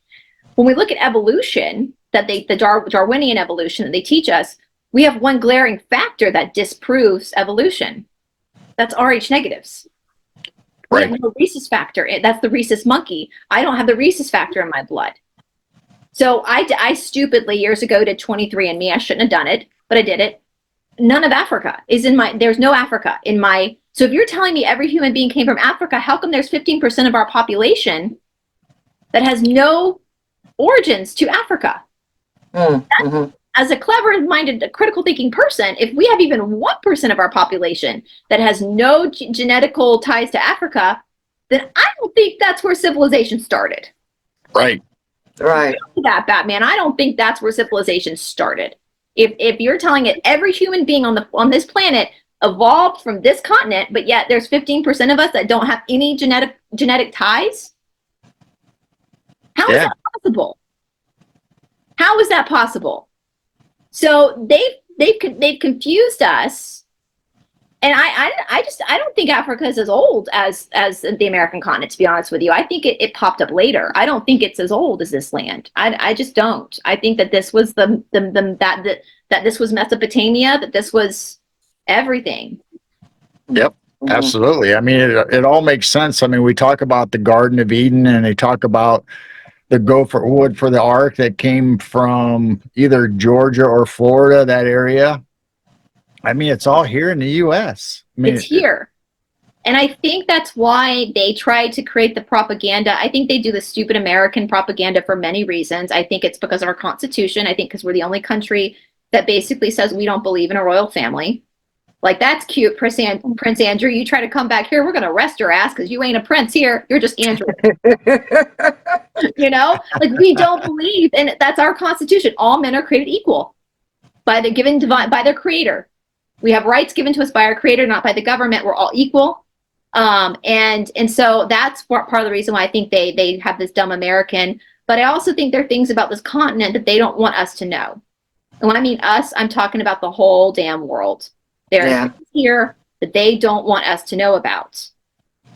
when we look at evolution, the Darwinian evolution that they teach us, we have one glaring factor that disproves evolution. That's Rh negatives. We have no rhesus factor. That's the rhesus monkey. I don't have the rhesus factor in my blood. So I stupidly years ago did 23andMe. I shouldn't have done it, but I did it. None of Africa is in there's no Africa in my, so if you're telling me every human being came from Africa, how come there's 15% of our population that has no origins to Africa? Mm-hmm. As a clever-minded, critical thinking person, if we have even 1% of our population that has no genetical ties to Africa, then I don't think that's where civilization started. Right. That, Batman, I don't think that's where civilization started. If you're telling it every human being on this planet evolved from this continent, but yet there's 15% of us that don't have any genetic ties, how is that possible? How is that possible? So they've confused us, and I don't think Africa is as old as the American continent. To be honest with you, I think it popped up later. I don't think it's as old as this land. I just don't. I think that this was that this was Mesopotamia. That this was everything. Yep. Mm-hmm. Absolutely. I mean, it all makes sense. I mean, we talk about the Garden of Eden, and they talk about the gopher wood for the ark that came from either Georgia or Florida, that area. I mean, it's all here in the U.S. I mean, it's here. And I think that's why they tried to create the propaganda. I think they do the stupid American propaganda for many reasons. I think it's because of our Constitution. I think because we're the only country that basically says we don't believe in a royal family. Like, that's cute, Prince Andrew. You try to come back here, we're going to arrest your ass because you ain't a prince here. You're just Andrew. Like, we don't believe, and that's our Constitution. All men are created equal by their Creator. We have rights given to us by our Creator, not by the government. We're all equal. And so that's part of the reason why I think they have this dumb American. But I also think there are things about this continent that they don't want us to know. And when I mean us, I'm talking about the whole damn world. There are things here that they don't want us to know about.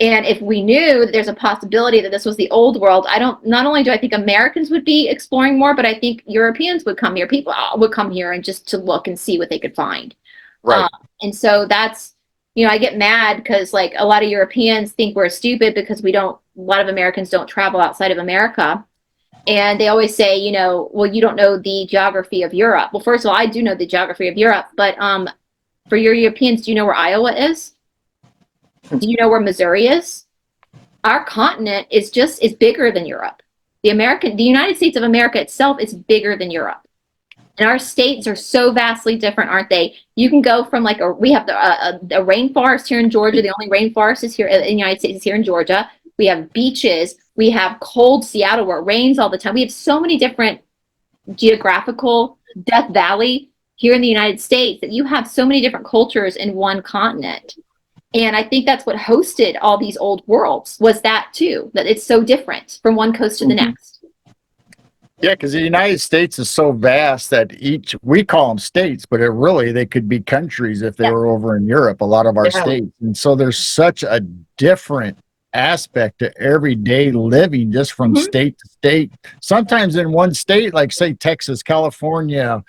And if we knew that there's a possibility that this was the old world, not only do I think Americans would be exploring more, but I think Europeans would come here. People would come here and just to look and see what they could find. right. And so that's, I get mad because like a lot of Europeans think we're stupid because a lot of Americans don't travel outside of America. And they always say, well, you don't know the geography of Europe. Well, first of all, I do know the geography of Europe, but for your Europeans, do you know where Iowa is? Do you know where Missouri is? Our continent is bigger than Europe. The United States of America itself is bigger than Europe. And our states are so vastly different, aren't they? You can go from we have a rainforest here in Georgia. The only rainforest is here in the United States is here in Georgia. We have beaches. We have cold Seattle where it rains all the time. We have so many different geographical Death Valley here in the United States that you have so many different cultures in one continent. And I think that's what hosted all these old worlds was that too, that it's so different from one coast to the next. Yeah, because the United States is so vast that we call them states, but they could be countries if they were over in Europe, a lot of our states. And so there's such a different aspect to everyday living just from state to state. Sometimes in one state, like say Texas, California,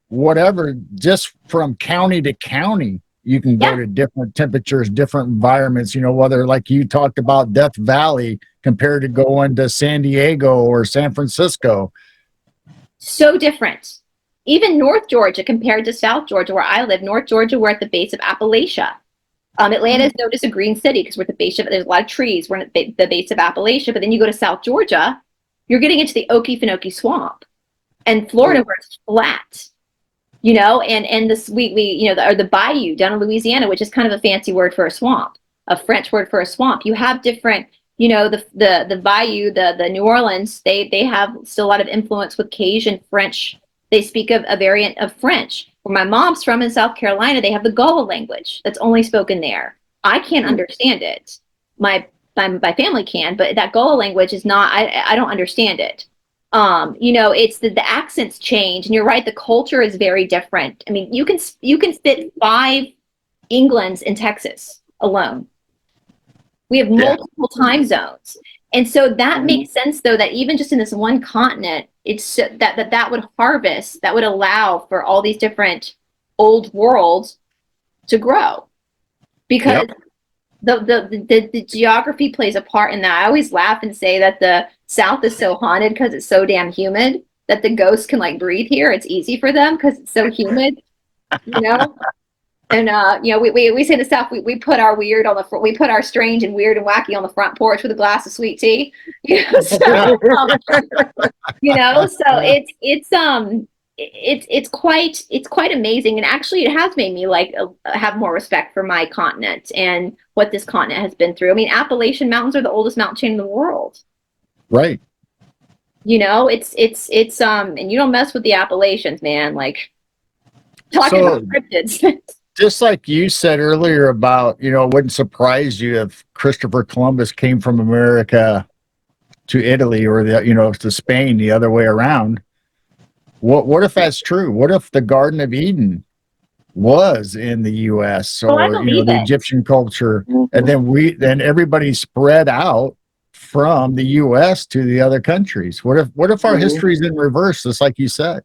whatever, just from county to county, you can go to different temperatures, different environments, whether like you talked about Death Valley compared to going to San Diego or San Francisco. So different. Even North Georgia compared to South Georgia, where I live. North Georgia, we're at the base of Appalachia. Atlanta is known as a green city because we're at the base of, there's a lot of trees. We're at the base of Appalachia. But then you go to South Georgia, you're getting into the Okefenokee Swamp. And Florida, where it's flat. And this or the bayou down in Louisiana, which is kind of a fancy word for a swamp, a French word for a swamp. You have different, the bayou, the New Orleans, they have still a lot of influence with Cajun French. They speak of a variant of French. Where my mom's from in South Carolina, they have the Gullah language that's only spoken there. I can't understand it. My my family can, but that Gullah language is not. I don't understand it. It's the accents change, and you're right. The culture is very different. I mean, you can fit 5 Englands in Texas alone. We have multiple time zones. And so that makes sense, though, that even just in this one continent, it's that would harvest, that would allow for all these different old worlds to grow, because the geography plays a part in that. I always laugh and say that the South is so haunted because it's so damn humid that the ghosts can like breathe here. It's easy for them because it's so humid, you know. And we say in the South, we put our weird on the front, we put our strange and weird and wacky on the front porch with a glass of sweet tea. So it's quite amazing, and actually it has made me like have more respect for my continent and what this continent has been through. I mean, Appalachian Mountains are the oldest mountain chain in the world. Right. It's and you don't mess with the Appalachians, man. Like talking about cryptids. Just like you said earlier about, it wouldn't surprise you if Christopher Columbus came from America to Italy, or to Spain, the other way around. What if that's true? What if the Garden of Eden was in the U.S. or the Egyptian culture, and then everybody spread out from the U.S. to the other countries? What if our history is in reverse, just like you said?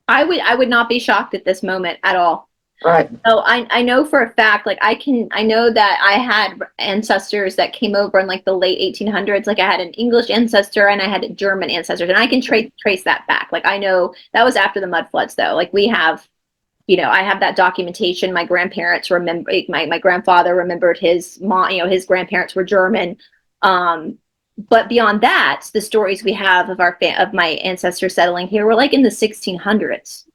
I would not be shocked at this moment at all. Right. So I know for a fact, like I know that I had ancestors that came over in like the late 1800s. Like I had an English ancestor and I had German ancestors, and I can trace that back. Like I know that was after the mud floods, though. Like we have, I have that documentation. My grandparents remember. My grandfather remembered his mom. His grandparents were German. But beyond that, the stories we have of my ancestors settling here were like in the 1600s.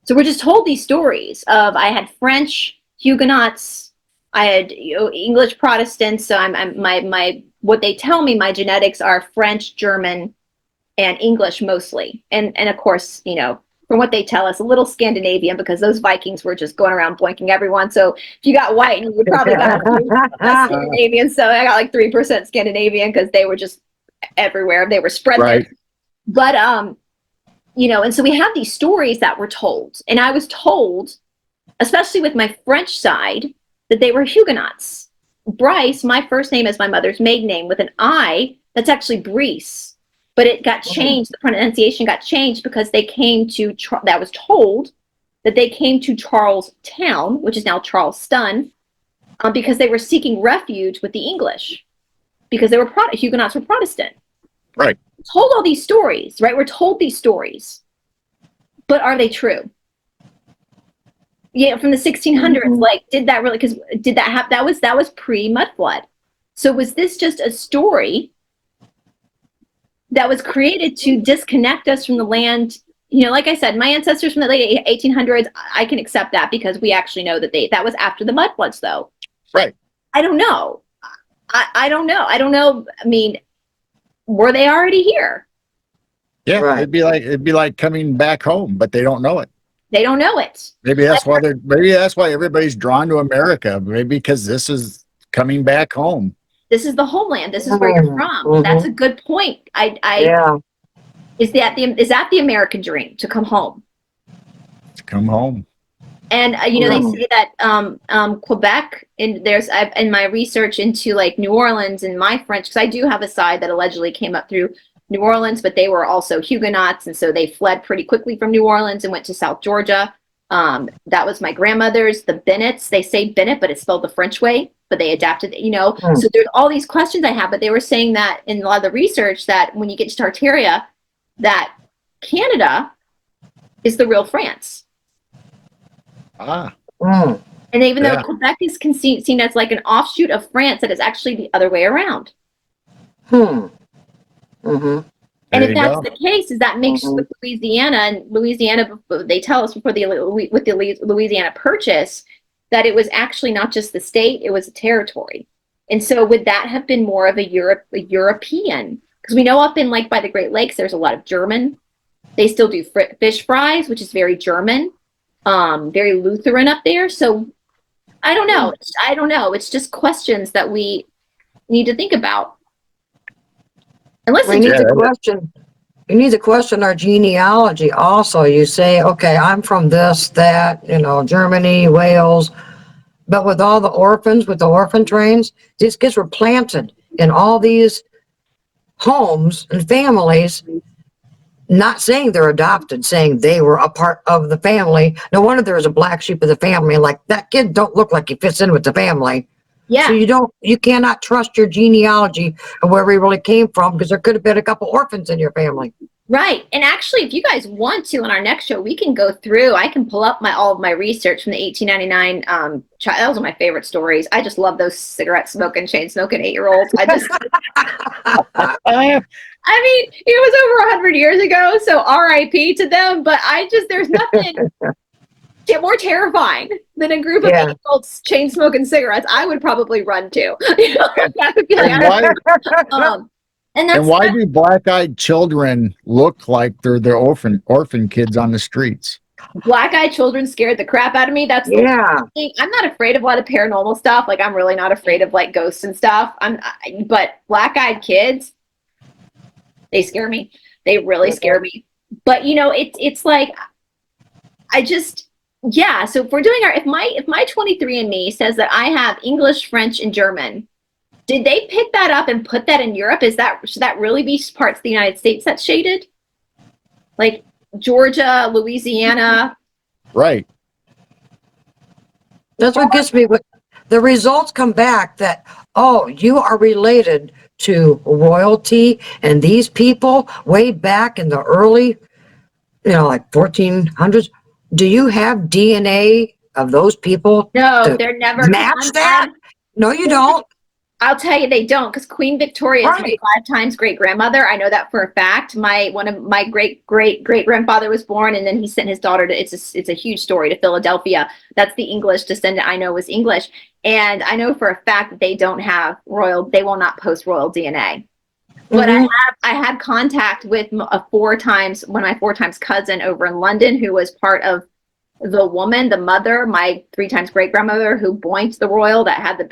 So we're just told these stories of I had French Huguenots, I had English Protestants. So my what they tell me, my genetics are French, German, and English mostly, and of course from what they tell us, a little Scandinavian, because those Vikings were just going around boinking everyone. So if you got white, you probably got Scandinavian. So I got like 3% Scandinavian because they were just everywhere. They were spread there. But and so we have these stories that were told, and I was told, especially with my French side, that they were Huguenots. Bryce, my first name is my mother's maiden name with an I. That's actually Brice, but it got changed. The pronunciation got changed because they came to. That was told that they came to Charlestown, which is now Charleston, because they were seeking refuge with the English, because they were Huguenots were Protestant. Right. Told all these stories, right? We're told these stories, but are they true? From the 1600s, like, did that really? Because did that happen? That was pre-mud flood. So was this just a story that was created to disconnect us from the land? Like I said, my ancestors from the late 1800s, I can accept that because we actually know that was after the mud floods, though. Right. I don't know. I don't know. I don't know. I mean, were they already here? Yeah, right. It'd be like coming back home, but they don't know it. They don't know it. Maybe that's why everybody's drawn to America. Maybe because this is coming back home. This is the homeland. This is where you're from. That's a good point. Is that the American dream, to come home? To come home. And they say that Quebec, and in my research into like New Orleans and my French, because I do have a side that allegedly came up through New Orleans, but they were also Huguenots, and so they fled pretty quickly from New Orleans and went to South Georgia. That was my grandmother's. The Bennetts, they say Bennett, but it's spelled the French way, but they adapted it. So there's all these questions I have, but they were saying that in a lot of the research that when you get to Tartaria, that Canada is the real France. And even though Quebec is seen as like an offshoot of France, that is actually the other way around. And if that's the case, is that mixed with Louisiana? And Louisiana, they tell us with the Louisiana Purchase that it was actually not just the state; it was a territory. And so, would that have been more of a European? Because we know up in like by the Great Lakes, there's a lot of German. They still do fish fries, which is very German. Very Lutheran up there. So I don't know. It's just questions that we need to think about. And listen, We need to question. You need to question our genealogy also. You say, okay, I'm from this, that, Germany, Wales. But with all the orphans, with the orphan trains, these kids were planted in all these homes and families, not saying they're adopted, saying they were a part of the family. No wonder there's a black sheep of the family. Like, that kid don't look like he fits in with the family. yeah. So you cannot trust your genealogy of where we really came from, because there could have been a couple orphans in your family. Right. And actually, if you guys want to, on our next show, we can go through, I can pull up all of my research from the 1899 that was one of my favorite stories. I just love those cigarette smoking, chain smoking 8-year-olds. I just I mean, it was over 100 years ago, so RIP to them, but there's nothing more terrifying than a group of 8-year-olds chain smoking cigarettes. I would probably run too. That would be like, and why do black-eyed children look like they're the orphan kids on the streets? Black-eyed children scared the crap out of me. That's the thing. I'm not afraid of a lot of paranormal stuff. Like, I'm really not afraid of like ghosts and stuff. But black-eyed kids, they scare me. They really scare me. But it's like, so if we're doing if my 23andMe says that I have English, French, and German, did they pick that up and put that in Europe? Should that really be parts of the United States that's shaded? Like Georgia, Louisiana. Right. That's what gets me. The results come back that, oh, you are related to royalty and these people way back in the early, like 1400s. Do you have DNA of those people? No, they're never match that. No, you don't. I'll tell you, they don't, because Queen Victoria is my 5 times great grandmother. I know that for a fact. One of my great grandfather was born, and then he sent his daughter to. It's a huge story, to Philadelphia. That's the English descendant I know was English, and I know for a fact that they don't have royal. They will not post royal DNA. But I had contact with one of my 4 times cousin over in London, who was part of the mother, my 3 times great grandmother, who boinked the royal that had the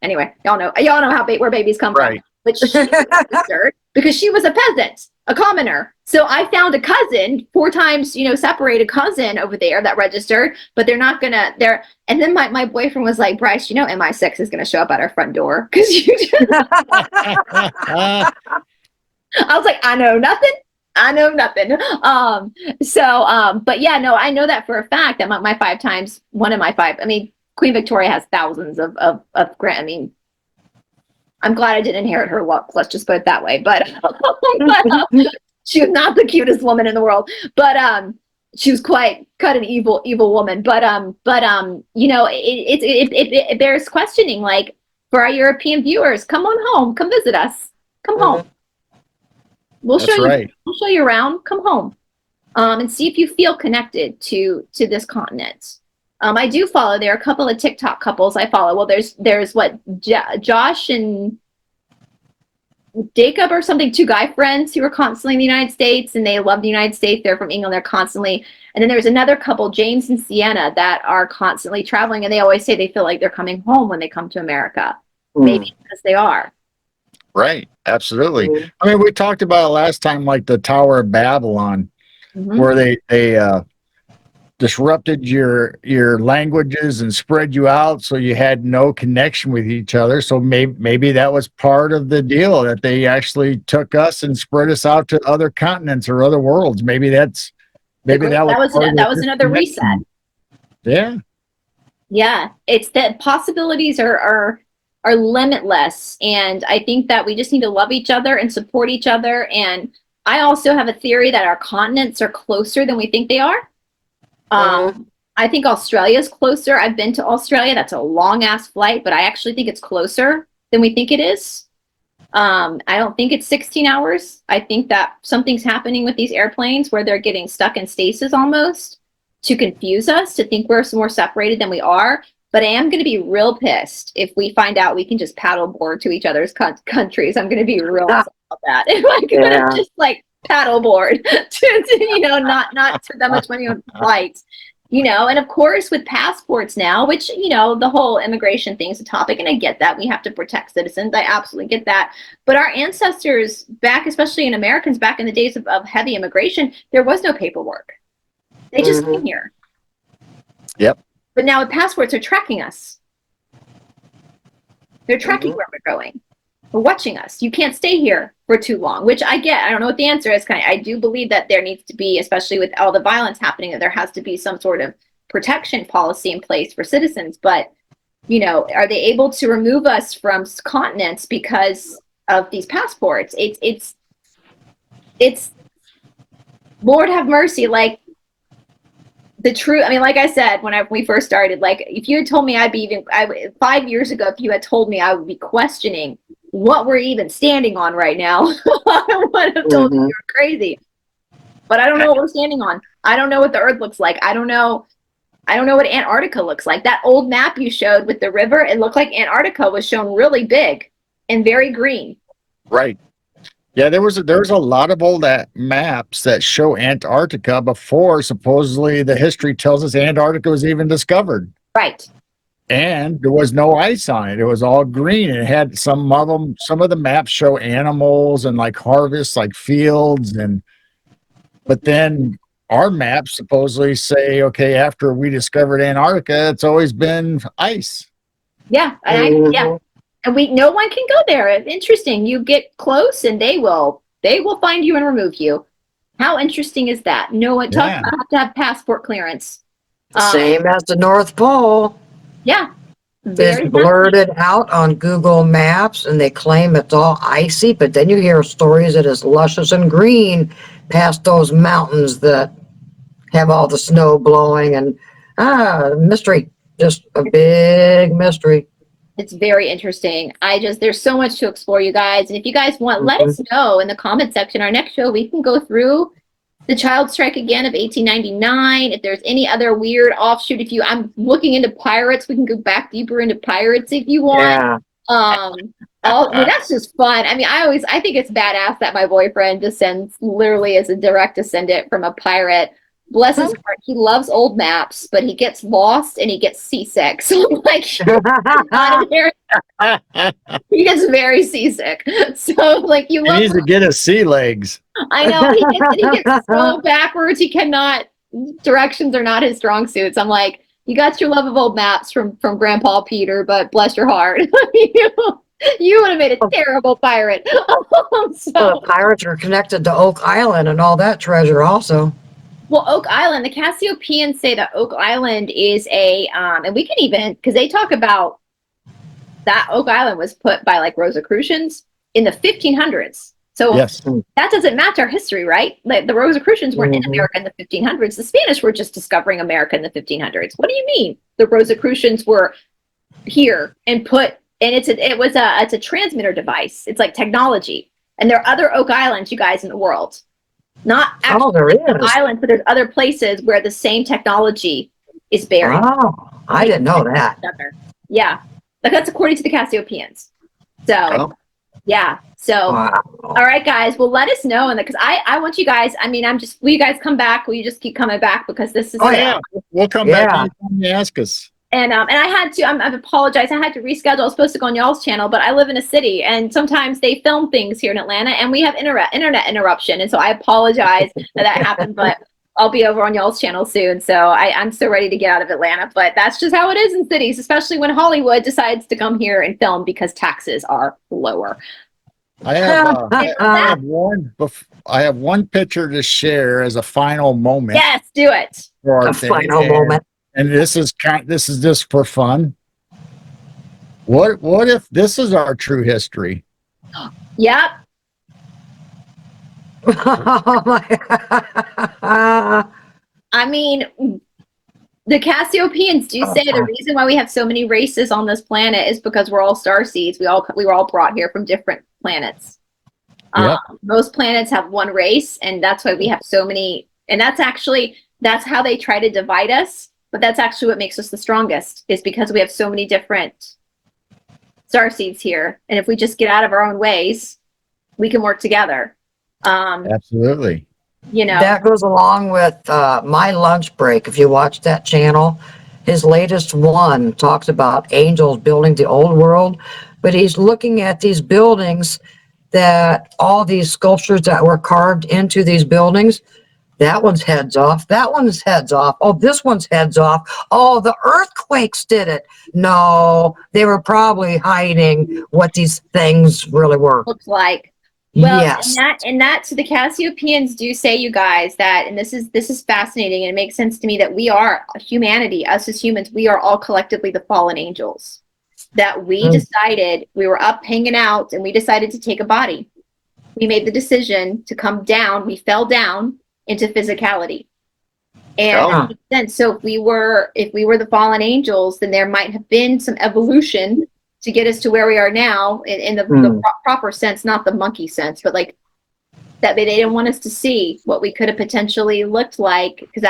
anyway, y'all know where babies come from. But she registered because she was a peasant, a commoner. So I found a cousin, 4 times separated cousin over there that registered, but they're not gonna and then my boyfriend was like, Bryce, MI6 is gonna show up at our front door because you just I was like, I know nothing. But yeah, no, I know that for a fact that my 5 times, one of my 5, Queen Victoria has thousands of I'm glad I didn't inherit her looks, let's just put it that way. But she was not the cutest woman in the world, but she was quite an evil woman. But it bears questioning, like, for our European viewers, come on home, come visit us, come home. We'll show you around. Come home, and see if you feel connected to this continent. I do follow. There are a couple of TikTok couples I follow. Well, there's what Josh and Jacob or something, 2 guy friends who are constantly in the United States, and they love the United States. They're from England. They're constantly. And then there's another couple, James and Sienna, that are constantly traveling, and they always say they feel like they're coming home when they come to America. Maybe because they are. Right. Absolutely. We talked about it last time, like the Tower of Babylon, where they disrupted your languages and spread you out, so you had no connection with each other. So maybe that was part of the deal, that they actually took us and spread us out to other continents or other worlds. Maybe that was another reset. Yeah. It's that possibilities are limitless, and I think that we just need to love each other and support each other. And I also have a theory that our continents are closer than we think they are. I think Australia's closer. I've been to Australia. That's a long ass flight, but I actually think it's closer than we think it is. I don't think it's 16 hours. I think that something's happening with these airplanes where they're getting stuck in stasis almost to confuse us, to think we're more separated than we are. But I am going to be real pissed if we find out we can just paddleboard to each other's countries. I'm going to be real upset about that. If I'm going to just like paddleboard to not spend that much money on flights. You know, and of course with passports now, which, you know, the whole immigration thing is a topic, and I get that we have to protect citizens. I absolutely get that. But our ancestors back, especially in Americans back in the days of heavy immigration, there was no paperwork. They just came here. Yep. But now with passports, they're tracking us. They're tracking where we're going. They're watching us. You can't stay here for too long, which I get. I don't know what the answer is. I do believe that there needs to be, especially with all the violence happening, that there has to be some sort of protection policy in place for citizens. But, you know, are they able to remove us from continents because of these passports? It's Lord have mercy. Like, the truth, I mean, like I said, when we first started, like, if you had told me 5 years ago, if you had told me I would be questioning what we're even standing on right now, I would have told you you're crazy. But I don't know what we're standing on. I don't know what the earth looks like. I don't know what Antarctica looks like. That old map you showed with the river, it looked like Antarctica was shown really big and very green. Right. Yeah, there was a lot of old maps that show Antarctica before supposedly the history tells us Antarctica was even discovered. Right. And there was no ice on it. It was all green. It had some of the maps show animals and like harvests, like fields, but then our maps supposedly say, okay, after we discovered Antarctica, it's always been ice. Yeah. Yeah. And no one can go there. It's interesting. You get close and they will find you and remove you. How interesting is that? No one talks about have to have passport clearance. Same as the North Pole. Yeah. It's blurted out on Google Maps and they claim it's all icy, but then you hear stories that it's luscious and green past those mountains that have all the snow blowing and mystery. Just a big mystery. It's very interesting. There's so much to explore, you guys. And if you guys want, let us know in the comment section. Our next show, we can go through the child strike again of 1899. If there's any other weird offshoot, I'm looking into pirates, we can go back deeper into pirates if you want. Yeah. That's just fun. I mean, I think it's badass that my boyfriend descends literally as a direct descendant from a pirate. Bless his heart, he loves old maps, but he gets lost and he gets seasick. So I'm like, he gets very seasick. So like, he needs to get his sea legs. I know he gets so backwards. He cannot. Directions are not his strong suits. I'm like, you got your love of old maps from Grandpa Peter, but bless your heart, you would have made a terrible pirate. So pirates are connected to Oak Island and all that treasure also. Well, Oak Island, the Cassiopeans say that Oak Island is and we can even, because they talk about that Oak Island was put by like Rosicrucians in the 1500s. So yes. That doesn't match our history, right? Like the Rosicrucians weren't in America in the 1500s. The Spanish were just discovering America in the 1500s. What do you mean? The Rosicrucians were here and it's a transmitter device. It's like technology. And there are other Oak Islands, you guys, in the world. Not actually islands, but there's other places where the same technology is buried. Oh, I didn't know that. Yeah, but that's according to the Cassiopeans. So, yeah. So, all right, guys. Well, let us know, and because I want you guys. I mean, will you guys come back? Will you just keep coming back because this is? Oh yeah, we'll come back anytime you ask us. And I had to. I apologize. I had to reschedule. I was supposed to go on y'all's channel, but I live in a city, and sometimes they film things here in Atlanta, and we have internet interruption, and so I apologize that happened. But I'll be over on y'all's channel soon, so I'm so ready to get out of Atlanta. But that's just how it is in cities, especially when Hollywood decides to come here and film because taxes are lower. I have one picture to share as a final moment. Yes, do it. For our final moment. And this is just for fun. What if this is our true history? Yep. I mean, the Cassiopeans do say the reason why we have so many races on this planet is because we're all starseeds. We were all brought here from different planets. Yep. Most planets have one race, and that's why we have so many. And that's how they try to divide us. But that's actually what makes us the strongest, is because we have so many different starseeds here. And if we just get out of our own ways, we can work together. Absolutely. That goes along with My Lunch Break. If you watch that channel, his latest one talks about angels building the old world, but he's looking at these buildings, that all these sculptures that were carved into these buildings. That one's heads off. That one's heads off. Oh, this one's heads off. Oh, the earthquakes did it. No, they were probably hiding what these things really were. Looks like. Well, Yes. so the Cassiopeians do say, you guys, that, and this is fascinating, and it makes sense to me that we are humanity, us as humans, we are all collectively the fallen angels. That we decided, we were up hanging out, and we decided to take a body. We made the decision to come down. We fell down into physicality. And then, so if we were the fallen angels, then there might have been some evolution to get us to where we are now in the proper sense, not the monkey sense, but like that they didn't want us to see what we could have potentially looked like, because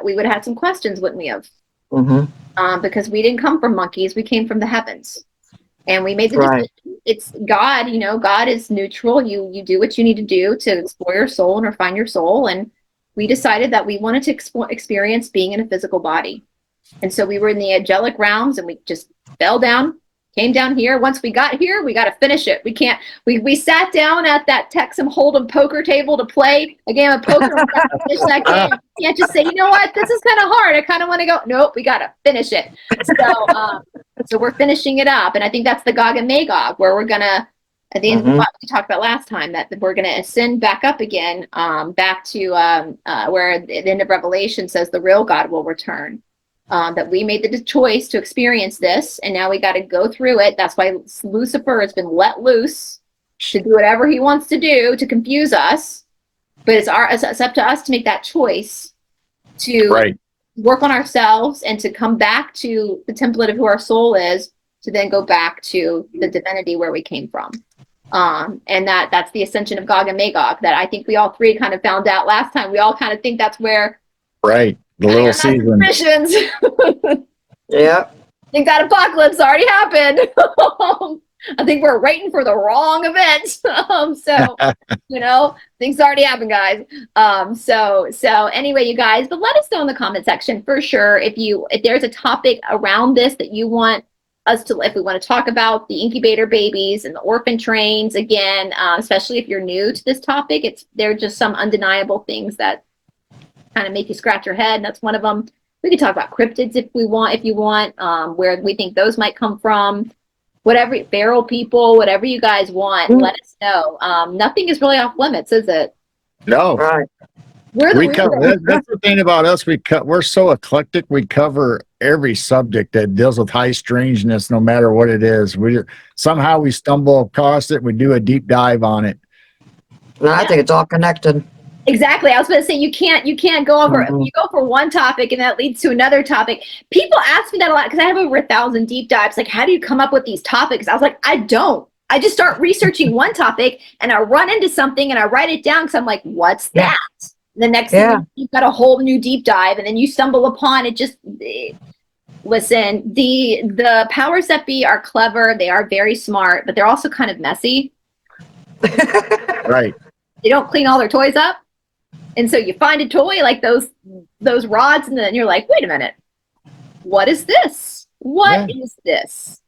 we would have had some questions, wouldn't we have? Because we didn't come from monkeys, we came from the heavens, and we made the decision. It's God, God is neutral. You do what you need to do to explore your soul and refine your soul, and we decided that we wanted to experience being in a physical body, and so we were in the angelic realms, and we just fell down. Came down here. Once we got here, we got to finish it. We can't. We sat down at that Texas Hold'em poker table to play a game of poker. We got to finish that game. You can't just say, you know what, this is kind of hard. I kind of want to go. Nope, we got to finish it. So we're finishing it up, and I think that's the Gog and Magog, where we're gonna, at the end of what we talked about last time, that we're gonna ascend back up again, back to where the end of Revelation says the real God will return. That we made the choice to experience this, and now we got to go through it. That's why Lucifer has been let loose to do whatever he wants to do to confuse us. But it's up to us to make that choice to work on ourselves and to come back to the template of who our soul is, to then go back to the divinity where we came from. And that's the ascension of Gog and Magog that I think we all three kind of found out last time. We all kind of think that's where. The little season. Yeah. I think that apocalypse already happened. I think we're waiting for the wrong event. Things already happened, guys. So anyway, you guys, but let us know in the comment section for sure if there's a topic around this that you want us to, if we want to talk about the incubator babies and the orphan trains again, especially if you're new to this topic. They're just some undeniable things that kind of make you scratch your head, and that's one of them. We could talk about cryptids if you want, where we think those might come from, whatever, feral people, whatever you guys want, let us know. Nothing is really off limits, is it? No. That's the thing about us. We're so eclectic. We cover every subject that deals with high strangeness, no matter what it is. Somehow we stumble across it. We do a deep dive on it. No, I think it's all connected. Exactly. I was going to say, you can't go over, you go for one topic and that leads to another topic. People ask me that a lot because I have over 1,000 deep dives. Like, how do you come up with these topics? I was like, I don't. I just start researching one topic and I run into something and I write it down because I'm like, what's that? And the next thing, you've got a whole new deep dive, and then you stumble upon it. Listen, the powers that be are clever. They are very smart, but they're also kind of messy. Right. They don't clean all their toys up. And so you find a toy like those rods, and then you're like, wait a minute, what is this? What is this?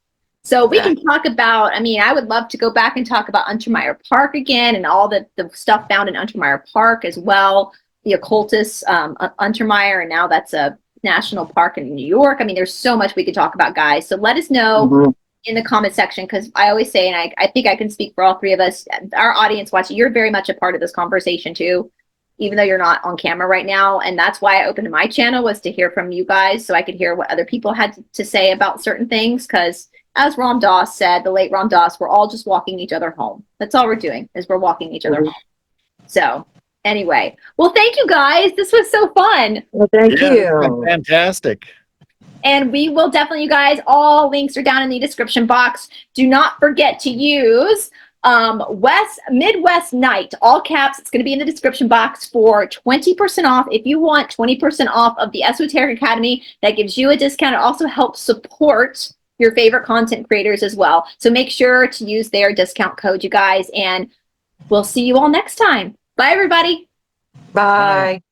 So we can talk about, I would love to go back and talk about Untermeyer Park again, and all the stuff found in Untermeyer Park as well. The occultist Untermeyer, and now that's a national park in New York. There's so much we could talk about, guys. So let us know in the comment section, because I always say, and I think I can speak for all three of us, our audience watching, you're very much a part of this conversation too, even though you're not on camera right now. And that's why I opened my channel, was to hear from you guys, so I could hear what other people had to say about certain things. Because as Ram Dass said, the late Ram Dass, we're all just walking each other home. That's all we're doing, is we're walking each other home. So anyway, well, thank you guys. This was so fun. Well, thank you. Fantastic. And we will definitely, you guys, all links are down in the description box. Do not forget to use Midwest Night, all caps. It's going to be in the description box for 20% off. If you want 20% off of the Esoteric Academy, that gives you a discount. It also helps support your favorite content creators as well. So make sure to use their discount code, you guys, and we'll see you all next time. Bye, everybody. Bye.